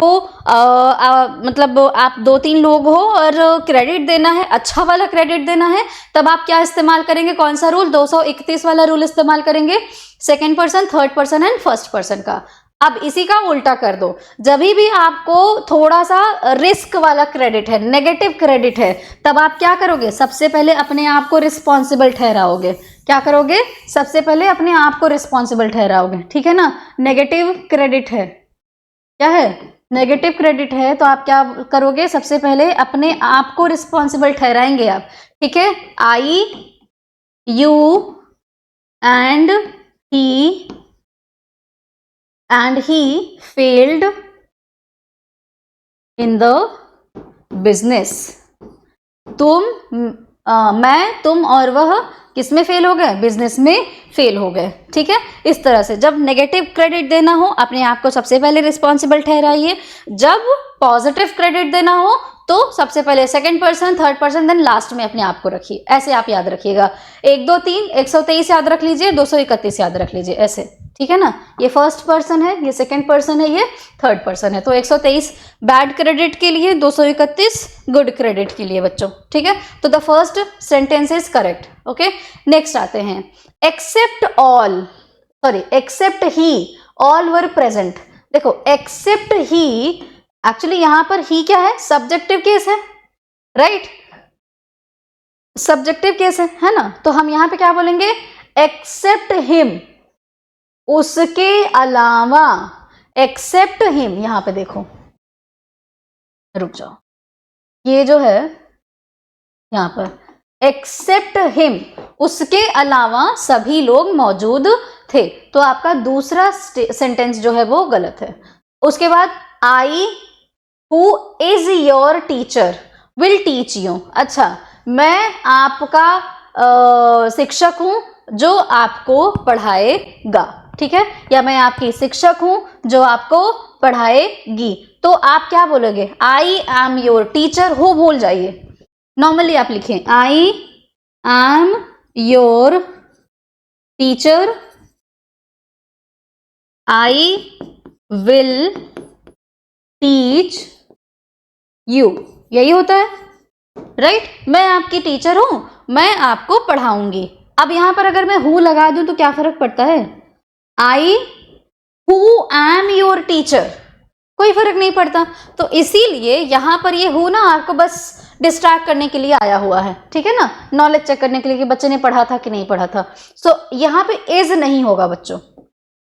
Speaker 2: मतलब आप 2-3 लोग हो और क्रेडिट देना है, अच्छा वाला क्रेडिट देना है, तब आप क्या इस्तेमाल करेंगे? कौन सा रूल? 231 वाला रूल इस्तेमाल करेंगे। Second person, third person and first person का। अब इसी का उल्टा कर दो, जब भी आपको थोड़ा सा रिस्क वाला क्रेडिट है, नेगेटिव क्रेडिट है, तब आप क्या करोगे, सबसे पहले अपने आप को रिस्पॉन्सिबल ठहराओगे। क्या करोगे, सबसे पहले अपने आप को रिस्पॉन्सिबल ठहराओगे, ठीक है ना। नेगेटिव क्रेडिट है, क्या है, नेगेटिव क्रेडिट है, तो आप क्या करोगे, सबसे पहले अपने आप को रिस्पॉन्सिबल ठहराएंगे आप, ठीक है। I, you and he failed in the business। मैं, तुम और वह किस में फेल हो गए, बिजनेस में फेल हो गए, ठीक है। इस तरह से जब नेगेटिव क्रेडिट देना हो, अपने आप को सबसे पहले रिस्पॉन्सिबल ठहराइए। जब पॉजिटिव क्रेडिट देना हो तो सबसे पहले second person, third person, then last में अपने आप को रखिए। ऐसे आप याद रखिएगा, 1 2 3 123 याद रख लीजिए, 231 याद रख लीजिए, ऐसे, ठीक है ना। ये फर्स्ट पर्सन है, ये सेकंड पर्सन है, ये थर्ड पर्सन है। तो 123 बैड क्रेडिट के लिए, 231 गुड क्रेडिट के लिए बच्चों, ठीक है। तो the first sentence is correct. Okay, next आते हैं, except all, sorry except he all were present. देखो एक्सेप्ट ही, एक्चुअली यहां पर ही क्या है, सब्जेक्टिव केस है, राइट, सब्जेक्टिव केस है ना। तो हम यहां पे क्या बोलेंगे, एक्सेप्ट हिम, उसके अलावा, एक्सेप्ट हिम। यहां पे देखो, रुक जाओ, ये जो है यहां पर एक्सेप्ट हिम, उसके अलावा सभी लोग मौजूद थे, तो आपका दूसरा सेंटेंस जो है वो गलत है। उसके बाद I who is your teacher will teach you. अच्छा, मैं आपका शिक्षक हूं जो आपको पढ़ाएगा, ठीक है, या मैं आपकी शिक्षक हूं जो आपको पढ़ाएगी। तो आप क्या बोलोगे, आई एम योर टीचर, हो भूल जाइए, नॉर्मली आप लिखें आई am your teacher, I will teach you, यही होता है, राइट। मैं आपकी टीचर हूं, मैं आपको पढ़ाऊंगी। अब यहां पर अगर मैं हु लगा दूं तो क्या फर्क पड़ता है, आई हु एम योर टीचर, कोई फर्क नहीं पड़ता। तो इसीलिए यहां पर ये हु ना आपको बस डिस्ट्रैक्ट करने के लिए आया हुआ है, ठीक है ना, नॉलेज चेक करने के लिए कि बच्चे ने पढ़ा था कि नहीं पढ़ा था। सो यहां पे इज नहीं होगा बच्चों,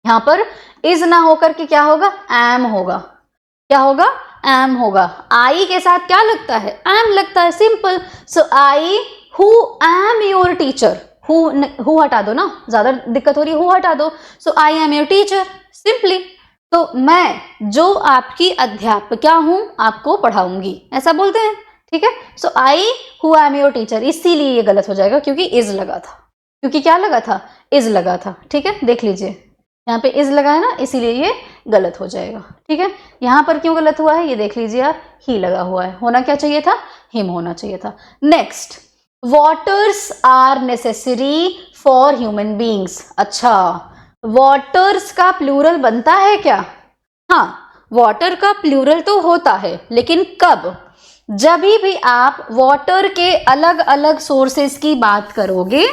Speaker 2: यहां पर इज ना होकर के क्या होगा, एम होगा। क्या होगा, एम होगा। आई के साथ क्या लगता है, एम लगता है, simple. So I who am your teacher, who हटा दो ना, ज्यादा दिक्कत हो रही है, हु हटा दो। So I am your teacher, simply. तो मैं जो आपकी अध्यापिका हूं, आपको पढ़ाऊंगी, ऐसा बोलते हैं, ठीक है। So I who am your teacher, इसीलिए ये गलत हो जाएगा क्योंकि इज लगा था, क्योंकि क्या लगा था, इज लगा था, ठीक है। देख लीजिए यहाँ पे इज लगा है ना, इसीलिए ये गलत हो जाएगा, ठीक है। यहाँ पर क्यों गलत हुआ है ये देख लीजिए आप, ही लगा हुआ है, होना क्या चाहिए था, हिम होना चाहिए था। Next, waters are necessary for human beings. अच्छा, वाटर्स का प्लूरल बनता है क्या, हाँ, वाटर का प्लूरल तो होता है, लेकिन कब, जब भी आप वाटर के अलग अलग सोर्सेस की बात करोगे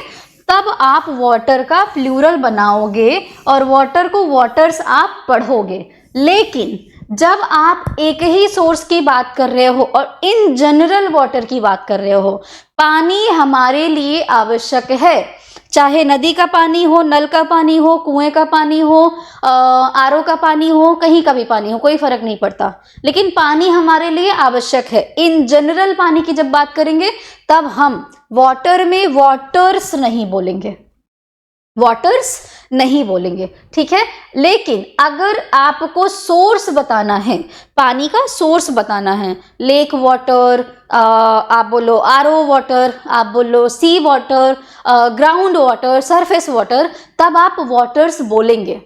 Speaker 2: तब आप वाटर का प्लूरल बनाओगे और वाटर को वाटर्स आप पढ़ोगे। लेकिन जब आप एक ही सोर्स की बात कर रहे हो और इन जनरल वाटर की बात कर रहे हो, पानी हमारे लिए आवश्यक है, चाहे नदी का पानी हो, नल का पानी हो, कुएं का पानी हो, आरओ का पानी हो, कहीं का भी पानी हो, कोई फर्क नहीं पड़ता, लेकिन पानी हमारे लिए आवश्यक है। इन जनरल पानी की जब बात करेंगे तब हम वाटर में वाटर्स नहीं बोलेंगे, वाटर्स नहीं बोलेंगे, ठीक है। लेकिन अगर आपको सोर्स बताना है, पानी का सोर्स बताना है, लेक वाटर, आप बोलो आरओ वाटर, आप बोलो sea water, ground water, surface water, तब आप वाटर्स बोलेंगे।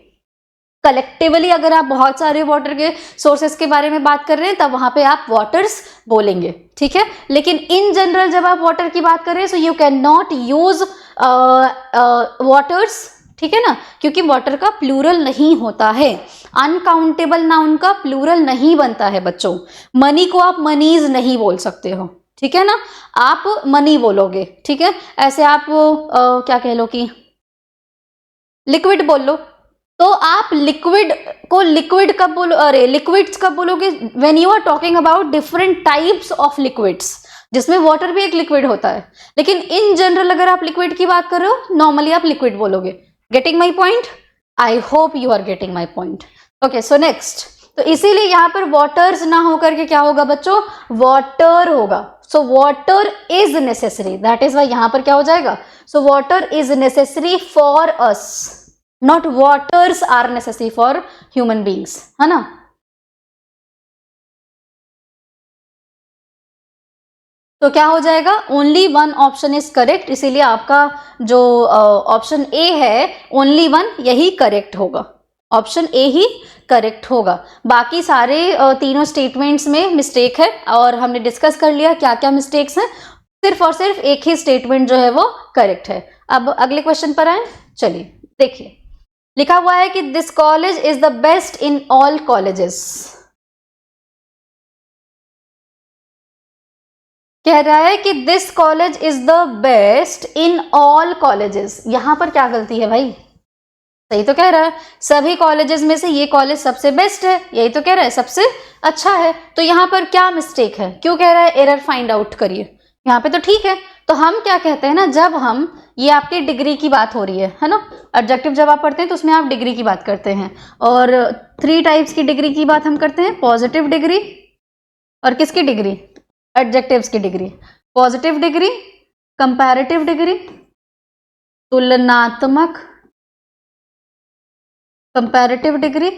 Speaker 2: कलेक्टिवली अगर आप बहुत सारे वाटर के सोर्सेस के बारे में बात कर रहे हैं तब वहां पे आप वाटर्स बोलेंगे, ठीक है। लेकिन इन जनरल जब आप वाटर की बात कर रहे हैं so you can not use waters, ठीक है ना, क्योंकि वाटर का प्लूरल नहीं होता है, अनकाउंटेबल नाउन का प्लूरल नहीं बनता है बच्चों। मनी को आप मनीज नहीं बोल सकते हो, ठीक है ना, आप मनी बोलोगे, ठीक है। ऐसे आप क्या कह लो कि लिक्विड बोल लो, तो आप लिक्विड को लिक्विड कब बोलो, अरे लिक्विड्स कब बोलोगे, when you are talking about different types of liquids, जिसमें वाटर भी एक लिक्विड होता है, लेकिन इन जनरल अगर आप लिक्विड की बात कर रहे हो नॉर्मली आप लिक्विड बोलोगे। Getting my point? I hope you are getting my point. Okay, so next, तो इसीलिए यहां पर वाटर्स ना होकर के क्या होगा बच्चों, वाटर होगा। So water is necessary, that is why यहां पर क्या हो जाएगा, so water is necessary for us, not waters are necessary for human beings, है ना। तो क्या हो जाएगा, only one option is correct, इसीलिए आपका जो ऑप्शन ए है ओनली वन, यही करेक्ट होगा, ऑप्शन ए ही करेक्ट होगा। बाकी सारे तीनों स्टेटमेंट्स में मिस्टेक है और हमने डिस्कस कर लिया क्या क्या मिस्टेक्स हैं, सिर्फ और सिर्फ एक ही स्टेटमेंट जो है वो करेक्ट है। अब अगले क्वेश्चन पर आए, चलिए देखिए, लिखा हुआ है कि this college is the best in all colleges. कह रहा है कि this college is the best in all colleges, यहां पर क्या गलती है भाई, सही तो कह रहा है, सभी कॉलेजेस में से ये कॉलेज सबसे बेस्ट है, यही तो कह रहा है सबसे अच्छा है, तो यहाँ पर क्या मिस्टेक है, क्यों कह रहा है एरर फाइंड आउट करिए, यहाँ पे तो ठीक है। तो हम क्या कहते हैं ना, जब हम, ये आपकी डिग्री की बात हो रही है ना, एडजेक्टिव जब आप पढ़ते हैं तो उसमें आप डिग्री की बात करते हैं, और 3 टाइप्स की डिग्री की बात हम करते हैं, पॉजिटिव डिग्री, और किसकी डिग्री, एडजेक्टिव्स की degree, positive degree, comparative degree, तुलनात्मक कंपैरेटिव डिग्री,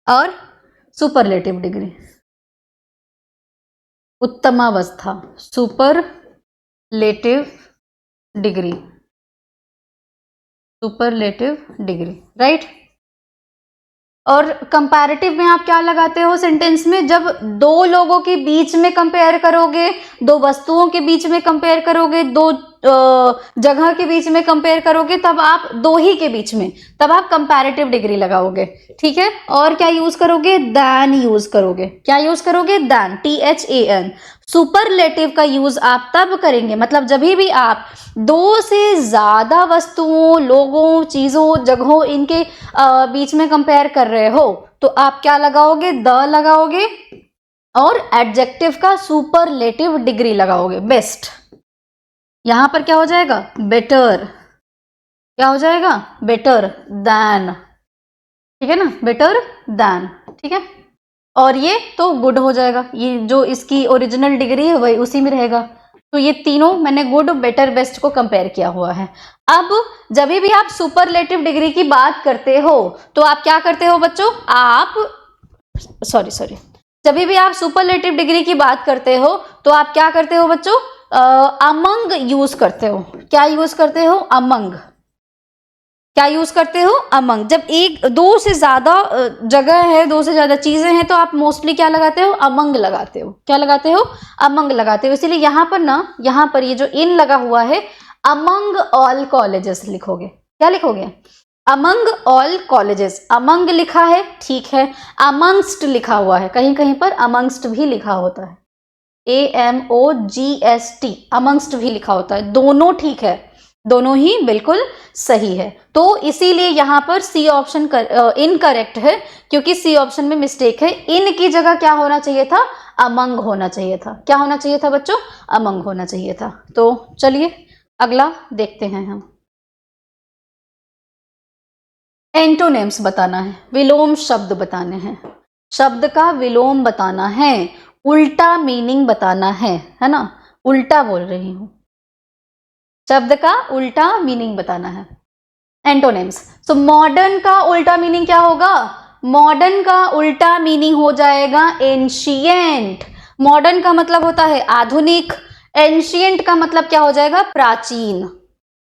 Speaker 2: और सुपरलेटिव डिग्री, उत्तमावस्था, superlative degree, superlative degree, right. और कंपैरेटिव में आप क्या लगाते हो सेंटेंस में, जब दो लोगों के बीच में कंपेयर करोगे, दो वस्तुओं के बीच में कंपेयर करोगे, दो जगह के बीच में कंपेयर करोगे, तब आप दो ही के बीच में, तब आप कंपैरेटिव डिग्री लगाओगे, ठीक है। और क्या यूज करोगे, दैन यूज करोगे, क्या यूज करोगे, दैन, THAN। सुपरलेटिव का यूज आप तब करेंगे, मतलब जब भी आप दो से ज्यादा वस्तुओं, लोगों, चीजों, जगहों, इनके बीच में कंपेयर कर रहे हो, तो आप क्या लगाओगे, द लगाओगे, और एडजेक्टिव का सुपरलेटिव डिग्री लगाओगे, बेस्ट। यहां पर क्या हो जाएगा, बेटर, क्या हो जाएगा, बेटर दैन, ठीक है ना, बेटर दैन, ठीक है। और ये तो गुड हो जाएगा, ये जो इसकी ओरिजिनल डिग्री है वही उसी में रहेगा, तो ये तीनों मैंने गुड, बेटर, बेस्ट को कंपेयर किया हुआ है। अब जब भी आप सुपरलेटिव डिग्री की बात करते हो तो आप क्या करते हो बच्चों, आप सॉरी जब भी आप सुपरलेटिव डिग्री की बात करते हो तो आप क्या करते हो बच्चों, अमंग यूज करते हो, क्या यूज करते हो, अमंग, क्या यूज करते हो, अमंग। जब एक दो से ज्यादा जगह है, दो से ज्यादा चीजें हैं, तो आप मोस्टली क्या लगाते हो, अमंग लगाते हो, क्या लगाते हो, अमंग लगाते हो। इसीलिए यहां पर ना, यहां पर ये जो इन लगा हुआ है, अमंग ऑल कॉलेजेस लिखोगे, क्या लिखोगे, अमंग ऑल कॉलेजेस, अमंग लिखा है ठीक है, अमंगस्ट लिखा हुआ है, कहीं कहीं पर अमंगस्ट भी लिखा होता है, AMOGST, अमंगस्ट भी लिखा होता है, दोनों ठीक है, दोनों ही बिल्कुल सही है। तो इसीलिए यहां पर सी ऑप्शन इनकरेक्ट है, क्योंकि सी ऑप्शन में मिस्टेक है, इन की जगह क्या होना चाहिए था, अमंग होना चाहिए था, क्या होना चाहिए था बच्चों, अमंग होना चाहिए था। तो चलिए अगला देखते हैं हम, एंटोनिम्स बताना है, विलोम शब्द बताने हैं, शब्द का विलोम बताना है, उल्टा मीनिंग बताना है ना, उल्टा बोल रही हूं, शब्द का उल्टा मीनिंग बताना है, एंटोनिम्स। सो मॉडर्न का उल्टा मीनिंग क्या होगा, मॉडर्न का उल्टा मीनिंग हो जाएगा एंशिएंट, मॉडर्न का मतलब होता है आधुनिक, एंशिएंट का मतलब क्या हो जाएगा, प्राचीन,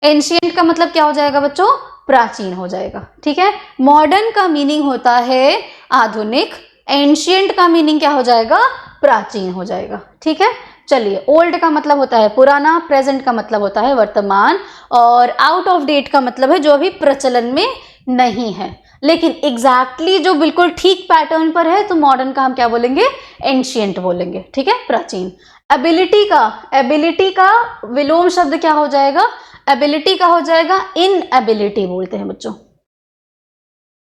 Speaker 2: एंशिएंट का मतलब क्या हो जाएगा बच्चों, प्राचीन हो जाएगा, ठीक है। मॉडर्न का मीनिंग होता है आधुनिक, एंशिएंट का मीनिंग क्या हो जाएगा, प्राचीन हो जाएगा, ठीक है। चलिए, ओल्ड का मतलब होता है पुराना, प्रेजेंट का मतलब होता है वर्तमान, और आउट ऑफ डेट का मतलब है जो अभी प्रचलन में नहीं है। लेकिन एग्जैक्टली जो बिल्कुल ठीक पैटर्न पर है, तो मॉडर्न का हम क्या बोलेंगे, एंशिएंट बोलेंगे, ठीक है, प्राचीन। एबिलिटी का विलोम शब्द क्या हो जाएगा? एबिलिटी का हो जाएगा इनएबिलिटी बोलते हैं बच्चों,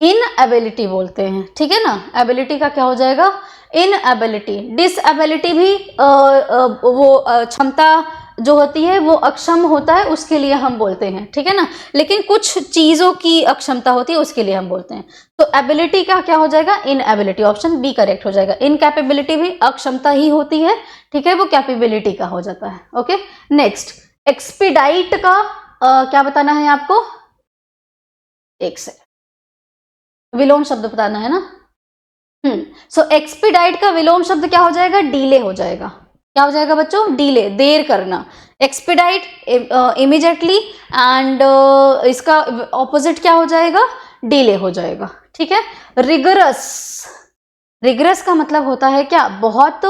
Speaker 2: इनएबिलिटी बोलते हैं, ठीक है ना। एबिलिटी का क्या हो जाएगा? इनएबिलिटी। डिसएबिलिटी भी वो क्षमता जो होती है वो अक्षम होता है, उसके लिए हम बोलते हैं, ठीक है ना। लेकिन कुछ चीजों की अक्षमता होती है उसके लिए हम बोलते हैं। तो एबिलिटी का क्या हो जाएगा? इनएबिलिटी। ऑप्शन बी करेक्ट हो जाएगा। इनकैपेबिलिटी भी अक्षमता ही होती है, ठीक है, वो कैपेबिलिटी का हो जाता है। ओके, नेक्स्ट एक्सपीडाइट का क्या बताना है आपको? एक से विलोम शब्द बताना है ना। सो एक्सपीडाइट का विलोम शब्द क्या हो जाएगा? डीले हो जाएगा। क्या हो जाएगा बच्चों? डीले, देर करना। एक्सपीडाइट इमीडिएटली, एंड इसका ऑपोजिट क्या हो जाएगा? डीले हो जाएगा, ठीक है। रिगरस, रिगरस का मतलब होता है क्या? बहुत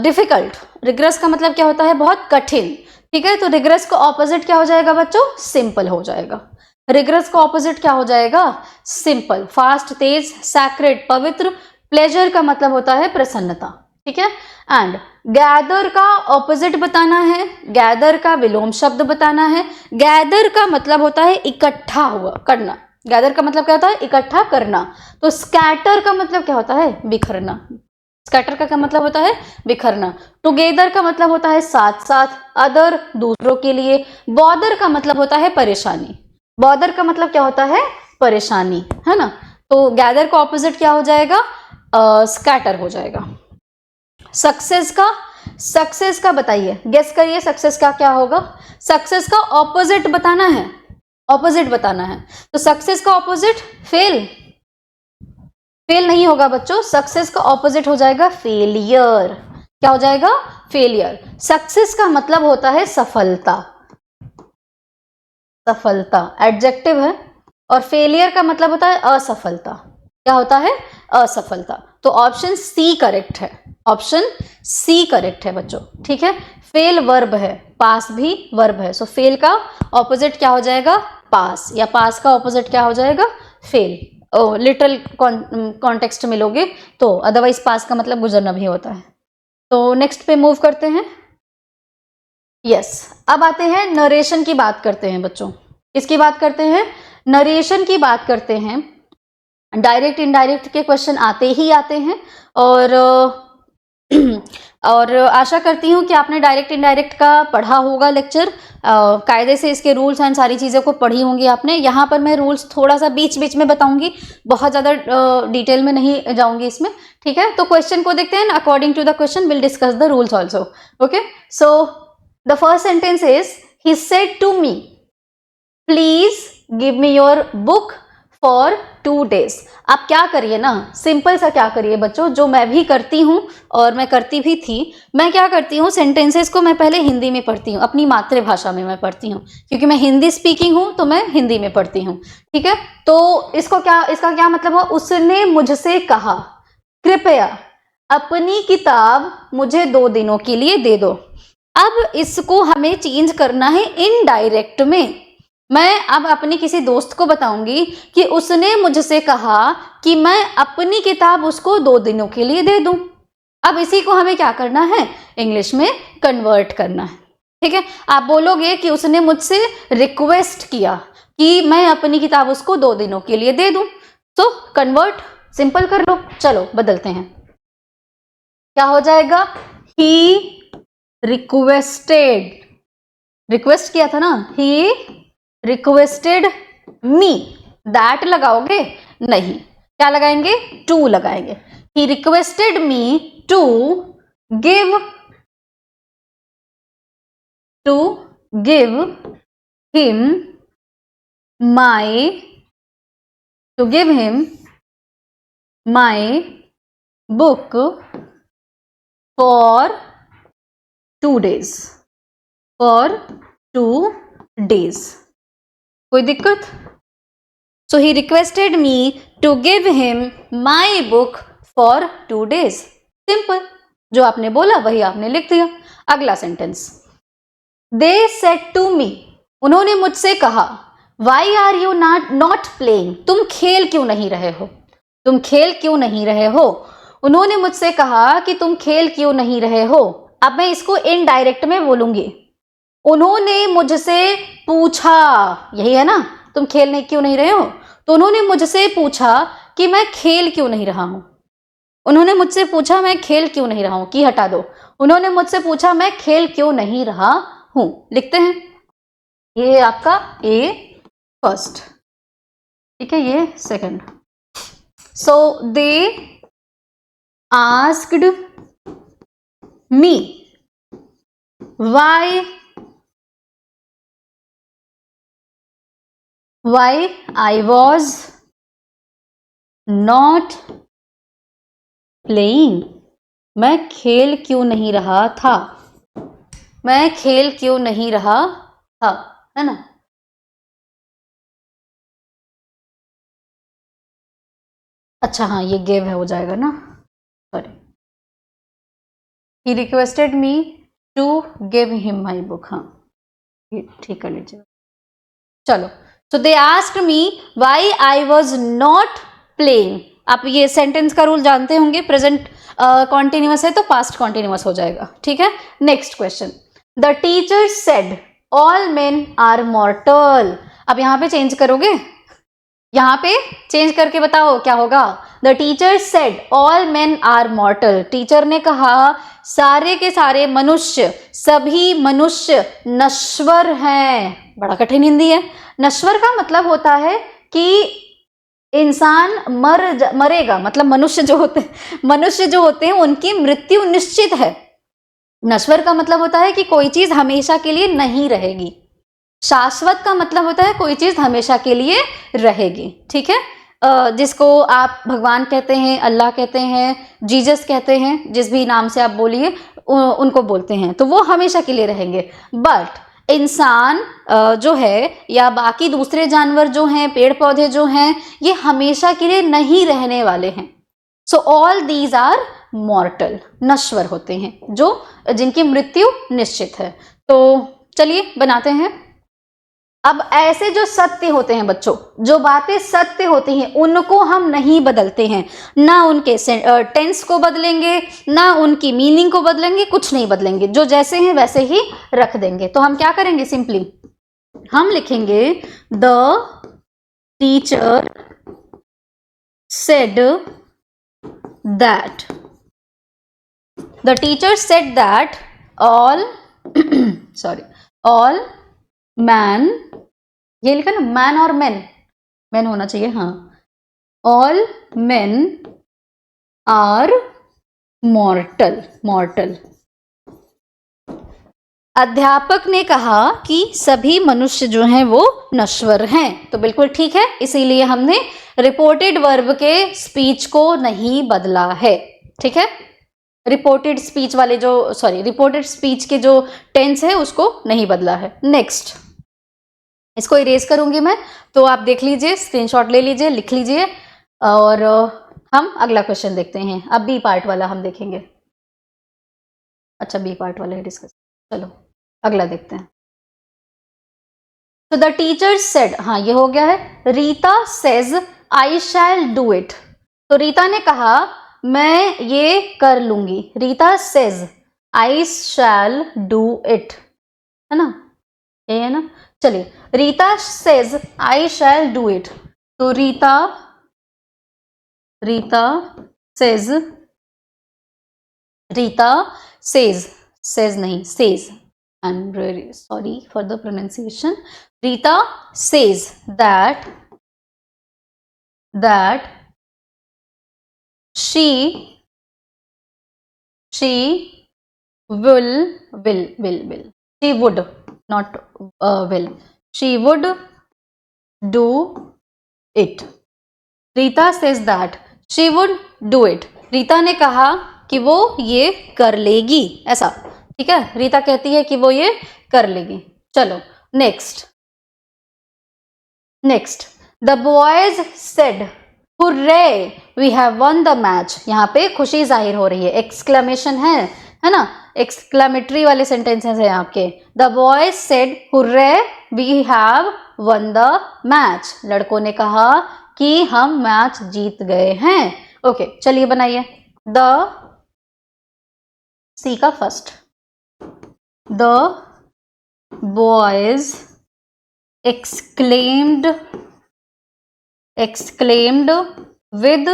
Speaker 2: डिफिकल्ट। रिगरस का मतलब क्या होता है? बहुत कठिन, ठीक है। तो रिगरस का ऑपोजिट क्या हो जाएगा बच्चों? सिंपल हो जाएगा। रिगरस का ऑपोजिट क्या हो जाएगा? सिंपल। फास्ट, तेज, सैक्रेड, पवित्र। प्लेजर का मतलब होता है प्रसन्नता, ठीक है। एंड गैदर का ऑपोजिट बताना है, गैदर का विलोम शब्द बताना है। गैदर का मतलब होता है इकट्ठा हुआ करना। गैदर का मतलब क्या होता है? इकट्ठा करना। तो स्कैटर का मतलब क्या होता है? बिखरना। स्कैटर का क्या मतलब होता है? बिखरना। टुगेदर का मतलब होता है साथ साथ। अदर दूसरों के लिए। बॉदर का मतलब होता है परेशानी। बॉदर का मतलब क्या होता है? परेशानी, है ना। तो गैदर का ऑपोजिट क्या हो जाएगा? स्कैटर हो जाएगा। सक्सेस का बताइए, गेस करिए सक्सेस का क्या होगा? सक्सेस का ऑपोजिट बताना है, ऑपोजिट बताना है। तो सक्सेस का ऑपोजिट फेल, फेल नहीं होगा बच्चों। सक्सेस का ऑपोजिट हो जाएगा फेलियर। क्या हो जाएगा? फेलियर। सक्सेस का मतलब होता है सफलता, सफलता एडजेक्टिव है, और फेलियर का मतलब होता है असफलता। क्या होता है? असफलता। तो ऑप्शन सी करेक्ट है, ऑप्शन सी करेक्ट है बच्चों, ठीक है। फेल वर्ब है, पास भी वर्ब है। सो फेल का ऑपोजिट क्या हो जाएगा? पास, या पास का ऑपोजिट क्या हो जाएगा? फेल। लिटिल कॉन्टेक्स्ट में लोगे तो, अदरवाइज पास का मतलब गुजरना भी होता है। तो नेक्स्ट पे मूव करते हैं। यस, अब आते हैं नरेशन की बात करते हैं बच्चों। किसकी बात करते हैं? नरेशन की बात करते हैं। डायरेक्ट इनडायरेक्ट के क्वेश्चन आते ही आते हैं, और आशा करती हूँ कि आपने डायरेक्ट इनडायरेक्ट का पढ़ा होगा लेक्चर, कायदे से इसके रूल्स एंड सारी चीज़ों को पढ़ी होंगी आपने। यहाँ पर मैं रूल्स थोड़ा सा बीच बीच में बताऊंगी, बहुत ज़्यादा डिटेल में नहीं जाऊंगी इसमें, ठीक है। तो क्वेश्चन को देखते हैं, according to the question will discuss the rules also. Okay, so the first sentence is, he said to me, please give me your book for 2 days। आप क्या करिए ना, सिंपल सा क्या करिए बच्चों, जो मैं भी करती हूँ और मैं करती भी थी। मैं क्या करती हूँ, सेंटेंसेस को मैं पहले हिंदी में पढ़ती हूँ, अपनी मातृभाषा में मैं पढ़ती हूँ, क्योंकि मैं हिंदी स्पीकिंग हूँ तो मैं हिंदी में पढ़ती हूँ, ठीक है। तो इसका क्या मतलब हुआ? उसने मुझसे कहा, कृपया अपनी किताब मुझे 2 दिनों के लिए दे दो। अब इसको हमें चेंज करना है इनडायरेक्ट में। मैं अब अपनी किसी दोस्त को बताऊंगी कि उसने मुझसे कहा कि मैं अपनी किताब उसको 2 दिनों के लिए दे दूं। अब इसी को हमें क्या करना है? इंग्लिश में कन्वर्ट करना है, ठीक है। आप बोलोगे कि उसने मुझसे रिक्वेस्ट किया कि मैं अपनी किताब उसको 2 दिनों के लिए दे दूं, तो कन्वर्ट सिंपल कर लो। चलो बदलते हैं, क्या हो जाएगा? ही रिक्वेस्टेड, रिक्वेस्ट किया था ना, ही रिक्वेस्टेड मी। दैट लगाओगे? नहीं, क्या लगाएंगे? टू लगाएंगे। He requested me to give him my book for 2 days, for 2 days। कोई दिक्कत? So he requested me to give him my book for 2 days। Simple, जो आपने बोला वही आपने लिख दिया। अगला sentence, they said to me, उन्होंने मुझसे कहा, why are you not playing, तुम खेल क्यों नहीं रहे हो, तुम खेल क्यों नहीं रहे हो। उन्होंने मुझसे कहा कि तुम खेल क्यों नहीं रहे हो। अब मैं इसको इनडायरेक्ट में बोलूंगी। उन्होंने मुझसे पूछा, यही है ना, तुम खेल क्यों नहीं रहे हो, तो उन्होंने मुझसे पूछा कि मैं खेल क्यों नहीं रहा हूं। उन्होंने मुझसे पूछा मैं खेल क्यों नहीं रहा हूं, की हटा दो। उन्होंने मुझसे पूछा मैं खेल क्यों नहीं रहा हूं। लिखते हैं, ये आपका ए फर्स्ट, ठीक है, ये second. So they asked me why I was not playing, मैं खेल क्यों नहीं रहा था, मैं खेल क्यों नहीं रहा था, है ना। अच्छा हाँ, ये गिव है, हो जाएगा ना, sorry. He requested me to give him my book, हाँ ये ठीक कर लीजिए। चलो, so they asked me why I was not playing. आप ये सेंटेंस का रूल जानते होंगे, प्रेजेंट कॉन्टिन्यूअस है तो पास्ट कॉन्टिन्यूअस हो जाएगा, ठीक है। Next question, the teacher said all men are mortal. अब यहां पे चेंज करोगे, यहां पे चेंज करके बताओ क्या होगा। The teacher said all men are mortal. Teacher ने कहा सारे के सारे मनुष्य, सभी मनुष्य नश्वर हैं। बड़ा कठिन हिंदी है। नश्वर का मतलब होता है कि इंसान मरेगा, मतलब मनुष्य जो होते हैं उनकी मृत्यु निश्चित है। नश्वर का मतलब होता है कि कोई चीज हमेशा के लिए नहीं रहेगी। शाश्वत का मतलब होता है कोई चीज हमेशा के लिए रहेगी, ठीक है। जिसको आप भगवान कहते हैं, अल्लाह कहते हैं, जीसस कहते हैं, जिस भी नाम से आप बोलिए उनको बोलते हैं, तो वो हमेशा के लिए रहेंगे। बट इंसान जो है या बाकी दूसरे जानवर जो हैं, पेड़ पौधे जो हैं, ये हमेशा के लिए नहीं रहने वाले हैं। So all these are mortal, नश्वर होते हैं, जो जिनकी मृत्यु निश्चित है। तो चलिए बनाते हैं। अब ऐसे जो सत्य होते हैं बच्चों, जो बातें सत्य होती हैं उनको हम नहीं बदलते हैं, ना उनके टेंस को बदलेंगे, ना उनकी मीनिंग को बदलेंगे, कुछ नहीं बदलेंगे, जो जैसे हैं वैसे ही रख देंगे। तो हम क्या करेंगे, सिंपली हम लिखेंगे the teacher said that, the teacher said that all all man, ये लिखा ना मैन और मैन, मैन होना चाहिए, हाँ। All man are mortal, mortal. अध्यापक ने कहा कि सभी मनुष्य जो हैं वो नश्वर हैं। तो बिल्कुल ठीक है, इसीलिए हमने रिपोर्टेड वर्ब के स्पीच को नहीं बदला है, ठीक है। रिपोर्टेड स्पीच वाले जो रिपोर्टेड स्पीच के जो टेंस है उसको नहीं बदला है। नेक्स्ट, इसको इरेज करूंगी मैं, तो आप देख लीजिए, स्क्रीनशॉट ले लीजिए, लिख लीजिए, और हम अगला क्वेश्चन देखते हैं। अब बी पार्ट वाला हम देखेंगे। अच्छा, बी पार्ट वाला ही डिस्कस, चलो अगला देखते हैं। तो द टीचर सेड, हाँ ये हो गया है। Rita says I shall do it. तो रीता ने कहा मैं ये कर लूंगी। Rita says I shall do it, है ना, ये है ना। चलिए, Rita says I shall do it. तो रीता सेज, सेज नहीं, says, I am really sorry for the pronunciation. Rita says that she will, she would, not will, she would do it. Rita says that she would do it. Rita ने कहा कि वो ये कर लेगी, ऐसा, ठीक है। रीता कहती है कि वो ये कर लेगी। चलो next, the boys said hurray we have won the match. यहाँ पे खुशी जाहिर हो रही है, एक्सक्लेमेशन है ना, एक्सक्लेमेटरी वाले सेंटेंसेस हैं आपके। The boys said hurray we have won the match. लड़कों ने कहा कि हम मैच जीत गए हैं। ओके, चलिए बनाइए। द सी का first, the boys exclaimed with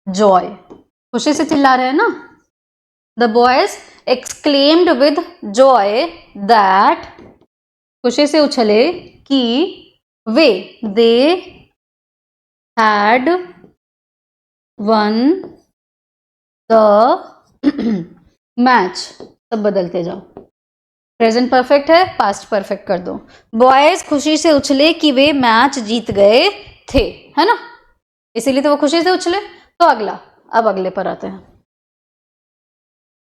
Speaker 2: joy, खुशी से चिल्ला रहे हैं ना। The boys exclaimed with joy that, खुशी से उछले कि वे, they had won the match. सब बदलते जाओ, प्रेजेंट परफेक्ट है, पास्ट परफेक्ट कर दो। बॉयज खुशी से उछले कि वे मैच जीत गए थे, है ना, इसीलिए तो वो खुशी से उछले। तो अगला, अब अगले पर आते हैं।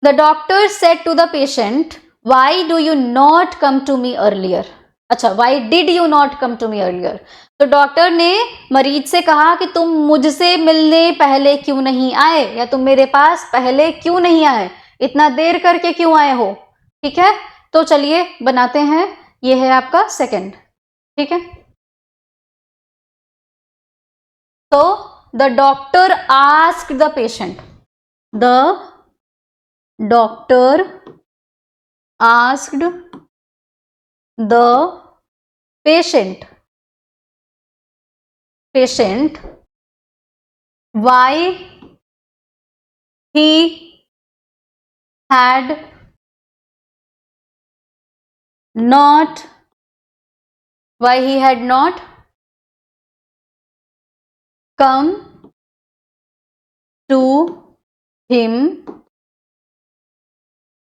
Speaker 2: The doctor said to the patient, why do you not come to me earlier. अच्छा, why did you not come to me earlier. तो डॉक्टर ने मरीज से कहा कि तुम मुझसे मिलने पहले क्यों नहीं आए, या तुम मेरे पास पहले क्यों नहीं आए, इतना देर करके क्यों आए हो। ठीक है, तो चलिए बनाते हैं, ये है आपका सेकंड। ठीक है, तो the doctor asked the patient, the doctor asked the patient why he had not come to him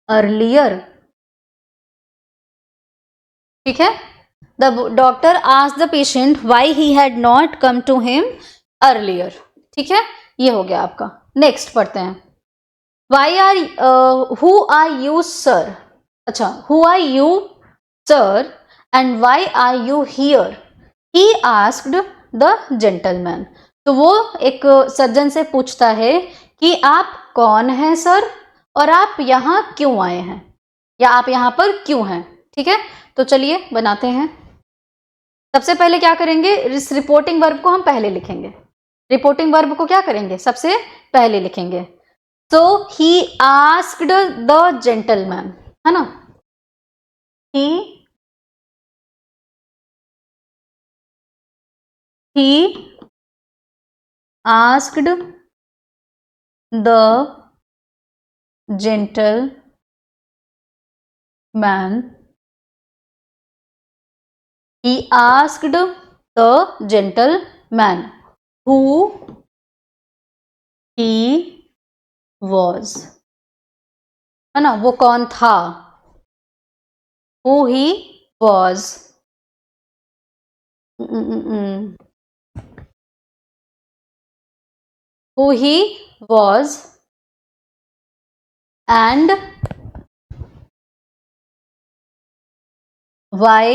Speaker 2: earlier। ठीक है, the doctor asked the patient why he had not come to him earlier. ठीक है, ये हो गया आपका। Next पढ़ते हैं, why are who are you sir. अच्छा, who are you sir and why are you here, he asked the gentleman. तो वो एक सज्जन से पूछता है कि आप कौन हैं सर, और आप यहाँ क्यों आए हैं, या आप यहाँ पर क्यों हैं। ठीक है, तो चलिए बनाते हैं। सबसे पहले क्या करेंगे, इस रिपोर्टिंग वर्ब को हम पहले लिखेंगे। रिपोर्टिंग वर्ब को क्या करेंगे, सबसे पहले लिखेंगे। तो ही आस्क्ड द जेंटलमैन, है ना, ही asked the gentleman, he asked the gentleman who he was, है ना, वो कौन था, who he was, who he was and why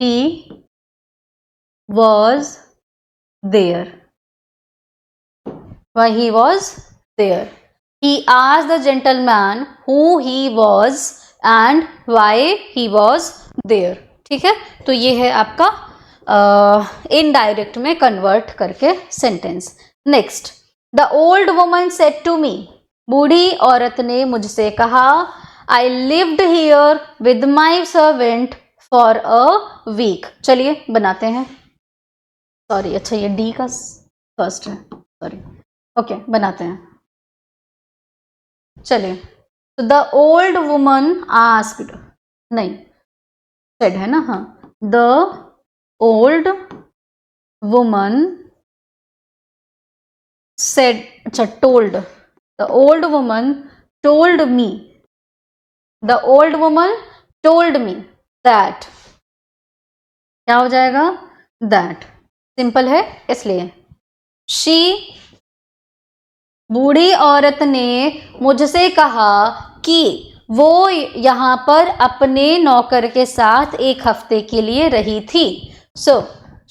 Speaker 2: he was there, why he was there। He asked the gentleman who he was and why he was there। ठीक है, तो ये है आपका इनडायरेक्ट में कन्वर्ट करके sentence. Next, the old woman said to me, बूढ़ी औरत ने मुझसे कहा, I lived here with my servant for a week. चलिए बनाते हैं, सॉरी, अच्छा ये डी का फर्स्ट है, सॉरी, ओके, बनाते हैं। चलिए, तो द ओल्ड वुमन आस्क्ड, नहीं सेड है ना, हाँ, द ओल्ड वुमन सेड, अच्छा told, the old woman told me, the old woman told me that, क्या हो जाएगा, दैट, सिंपल है इसलिए। शी, बूढ़ी औरत ने मुझसे कहा कि वो यहाँ पर अपने नौकर के साथ एक हफ्ते के लिए रही थी। So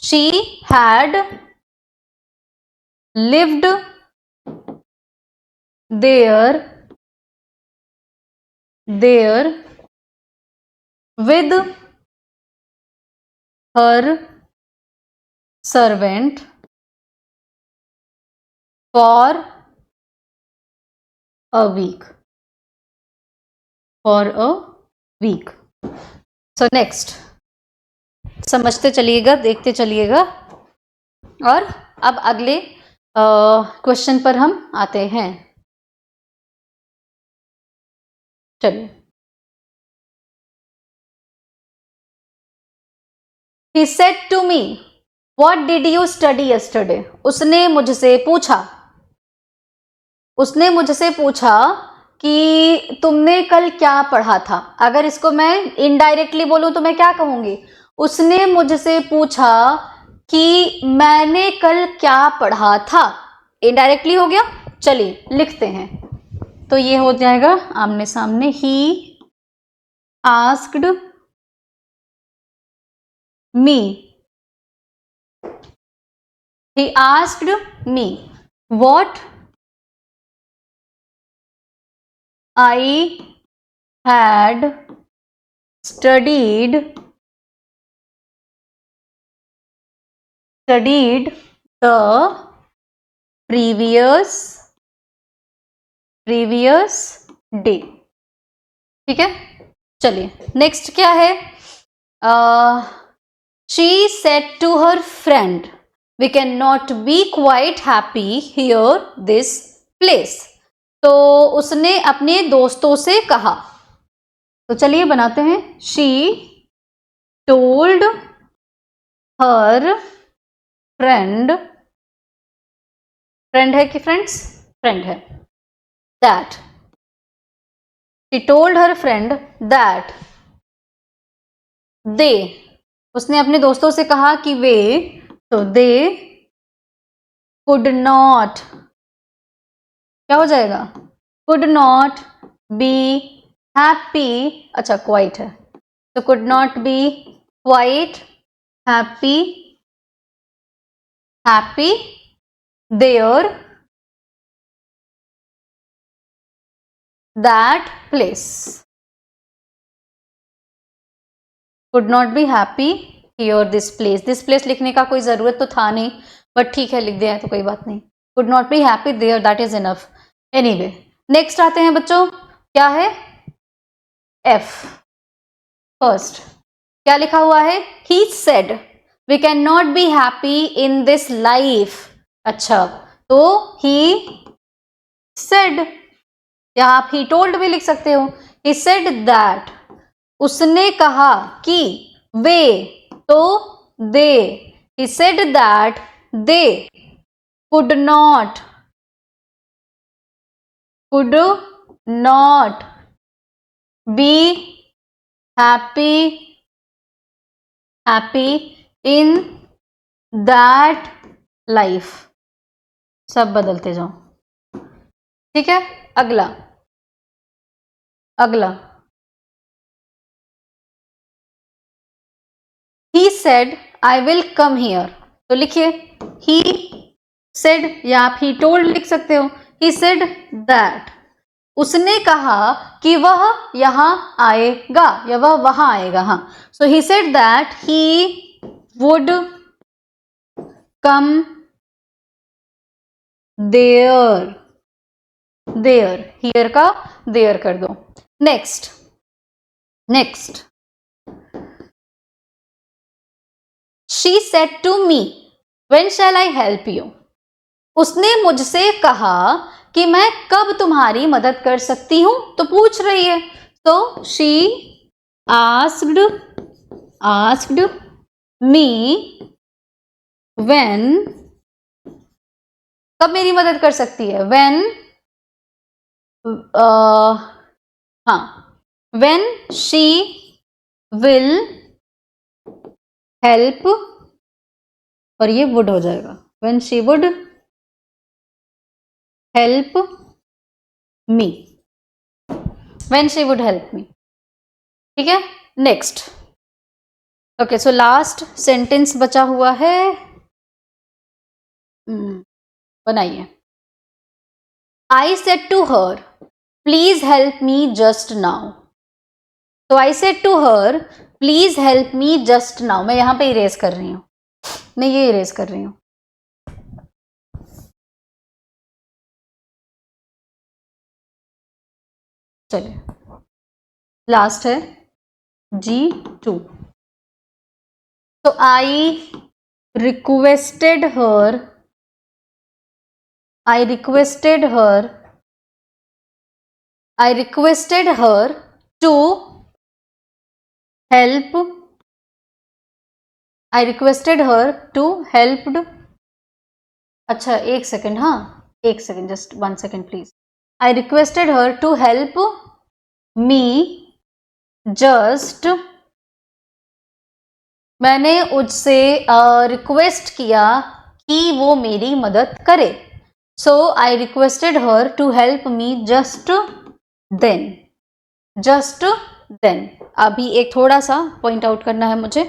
Speaker 2: she had lived there with her servant for a week, for a week. So next समझते चलिएगा, देखते चलिएगा, और अब अगले क्वेश्चन पर हम आते हैं। चलिए, He said to me, What did you study yesterday? उसने मुझसे पूछा कि तुमने कल क्या पढ़ा था। अगर इसको मैं इनडायरेक्टली बोलूं तो मैं क्या कहूंगी? उसने मुझसे पूछा कि मैंने कल क्या पढ़ा था। इनडायरेक्टली हो गया। चलिए लिखते हैं, तो ये हो जाएगा आमने सामने। He asked me, he asked me what I had studied the previous day। ठीक है, चलिए नेक्स्ट क्या है? She said to her friend, we cannot be quite happy here this place। तो उसने अपने दोस्तों से कहा, तो चलिए बनाते हैं। She told her friend, friend है कि फ्रेंड्स? फ्रेंड है। that she told her friend that they, उसने अपने दोस्तों से कहा कि वे, तो they could not, क्या हो जाएगा? could not be happy, अच्छा quite है, तो could not be quite happy there that place। could not be happy here this place। this place लिखने का कोई ज़रूरत तो था नहीं, बट ठीक है लिख दिया है तो कोई बात नहीं। could not be happy there, that is enough। anyway next आते हैं बच्चों, क्या है? F फर्स्ट क्या लिखा हुआ है? he said we cannot be happy in this life। अच्छा, तो he said, या आप he told भी लिख सकते हो। he said that, उसने कहा कि वे, तो they, he said that they could not be happy in that life। सब बदलते जाओ, ठीक है। अगला he said I will come here। तो लिखिए he said, या आप he told लिख सकते हो। he said that, उसने कहा कि वह यहां आएगा, या वह वहां आएगा। हाँ, सो he said that he would come there। here का there कर दो। Next she said to me when shall I help you। उसने मुझसे कहा कि मैं कब तुम्हारी मदद कर सकती हूं, तो पूछ रही है। तो she asked me when, कब मेरी मदद कर सकती है? when हाँ, when she will help, और ये would हो जाएगा, when she would help me, when she would help me। ठीक है, next. Okay, so last sentence बचा हुआ है, बनाइए। I said to her, please help me just now। तो I said to her, please help me just now। मैं यहां पे इरेज कर रही हूं, मैं ये इरेज कर रही हूं। चलिए लास्ट है G2। तो I requested her to help अच्छा एक सेकेंड, हाँ एक second, just 1 second please. I requested her to help me just, मैंने उससे रिक्वेस्ट किया कि वो मेरी मदद करे। So I requested her to help me just then. अभी एक थोड़ा सा पॉइंट आउट करना है मुझे,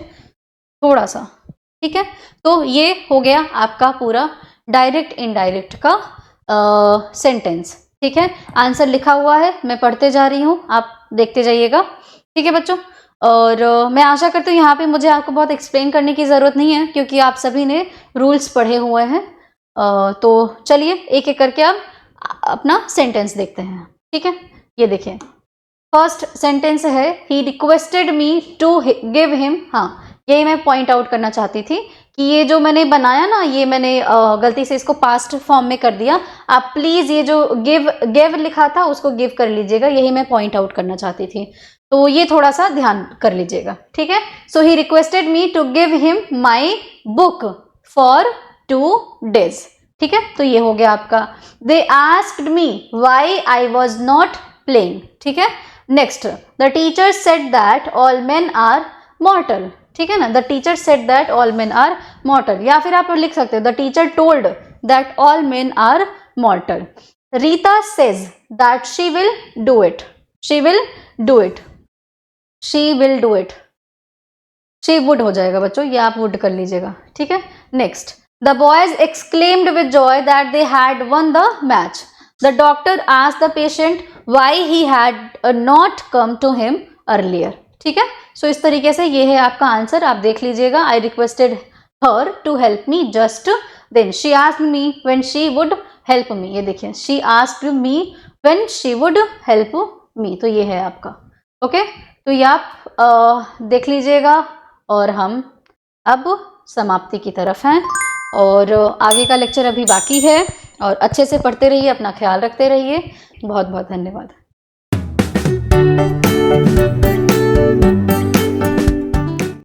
Speaker 2: थोड़ा सा, ठीक है। तो ये हो गया आपका पूरा डायरेक्ट इनडायरेक्ट का सेंटेंस, ठीक है। आंसर लिखा हुआ है, मैं पढ़ते जा रही हूँ, आप देखते जाइएगा, ठीक है बच्चों। और मैं आशा करती हूँ यहाँ पे मुझे आपको बहुत एक्सप्लेन करने की ज़रूरत नहीं है, क्योंकि आप सभी ने रूल्स पढ़े हुए हैं। तो चलिए एक एक करके अब अपना सेंटेंस देखते हैं, ठीक है। ये देखिए, फर्स्ट सेंटेंस है he requested me to give him. हाँ, यही मैं पॉइंट आउट करना चाहती थी कि ये जो मैंने बनाया ना, ये मैंने गलती से इसको पास्ट फॉर्म में कर दिया। आप प्लीज ये जो गिव लिखा था उसको गिव कर लीजिएगा, यही मैं पॉइंट आउट करना चाहती थी। तो ये थोड़ा सा ध्यान कर लीजिएगा, ठीक है। So he requested me to give him my book for 2 days, ठीक है। तो ये हो गया आपका। They asked me why I was not playing, ठीक है। Next, the teacher said that all men are mortal, ठीक है ना। The teacher said that all men are mortal, या फिर आप लिख सकते हो the teacher told that all men are mortal. Rita says that she will do it, she would हो जाएगा बच्चों, ये आप वुड कर लीजिएगा, ठीक है। Next, the boys exclaimed with joy that they had won the match. The doctor asked the patient why he had not come to him earlier, ठीक है। सो इस तरीके से ये है आपका आंसर, आप देख लीजिएगा। I requested her to help me just then, she asked me when she would help me, ये देखिए she asked me when she would help me, तो ये है आपका, ओके। तो ये आप देख लीजिएगा, और हम अब समाप्ति की तरफ हैं, और आगे का लेक्चर अभी बाकी है, और अच्छे से पढ़ते रहिए, अपना ख्याल रखते रहिए। बहुत बहुत धन्यवाद।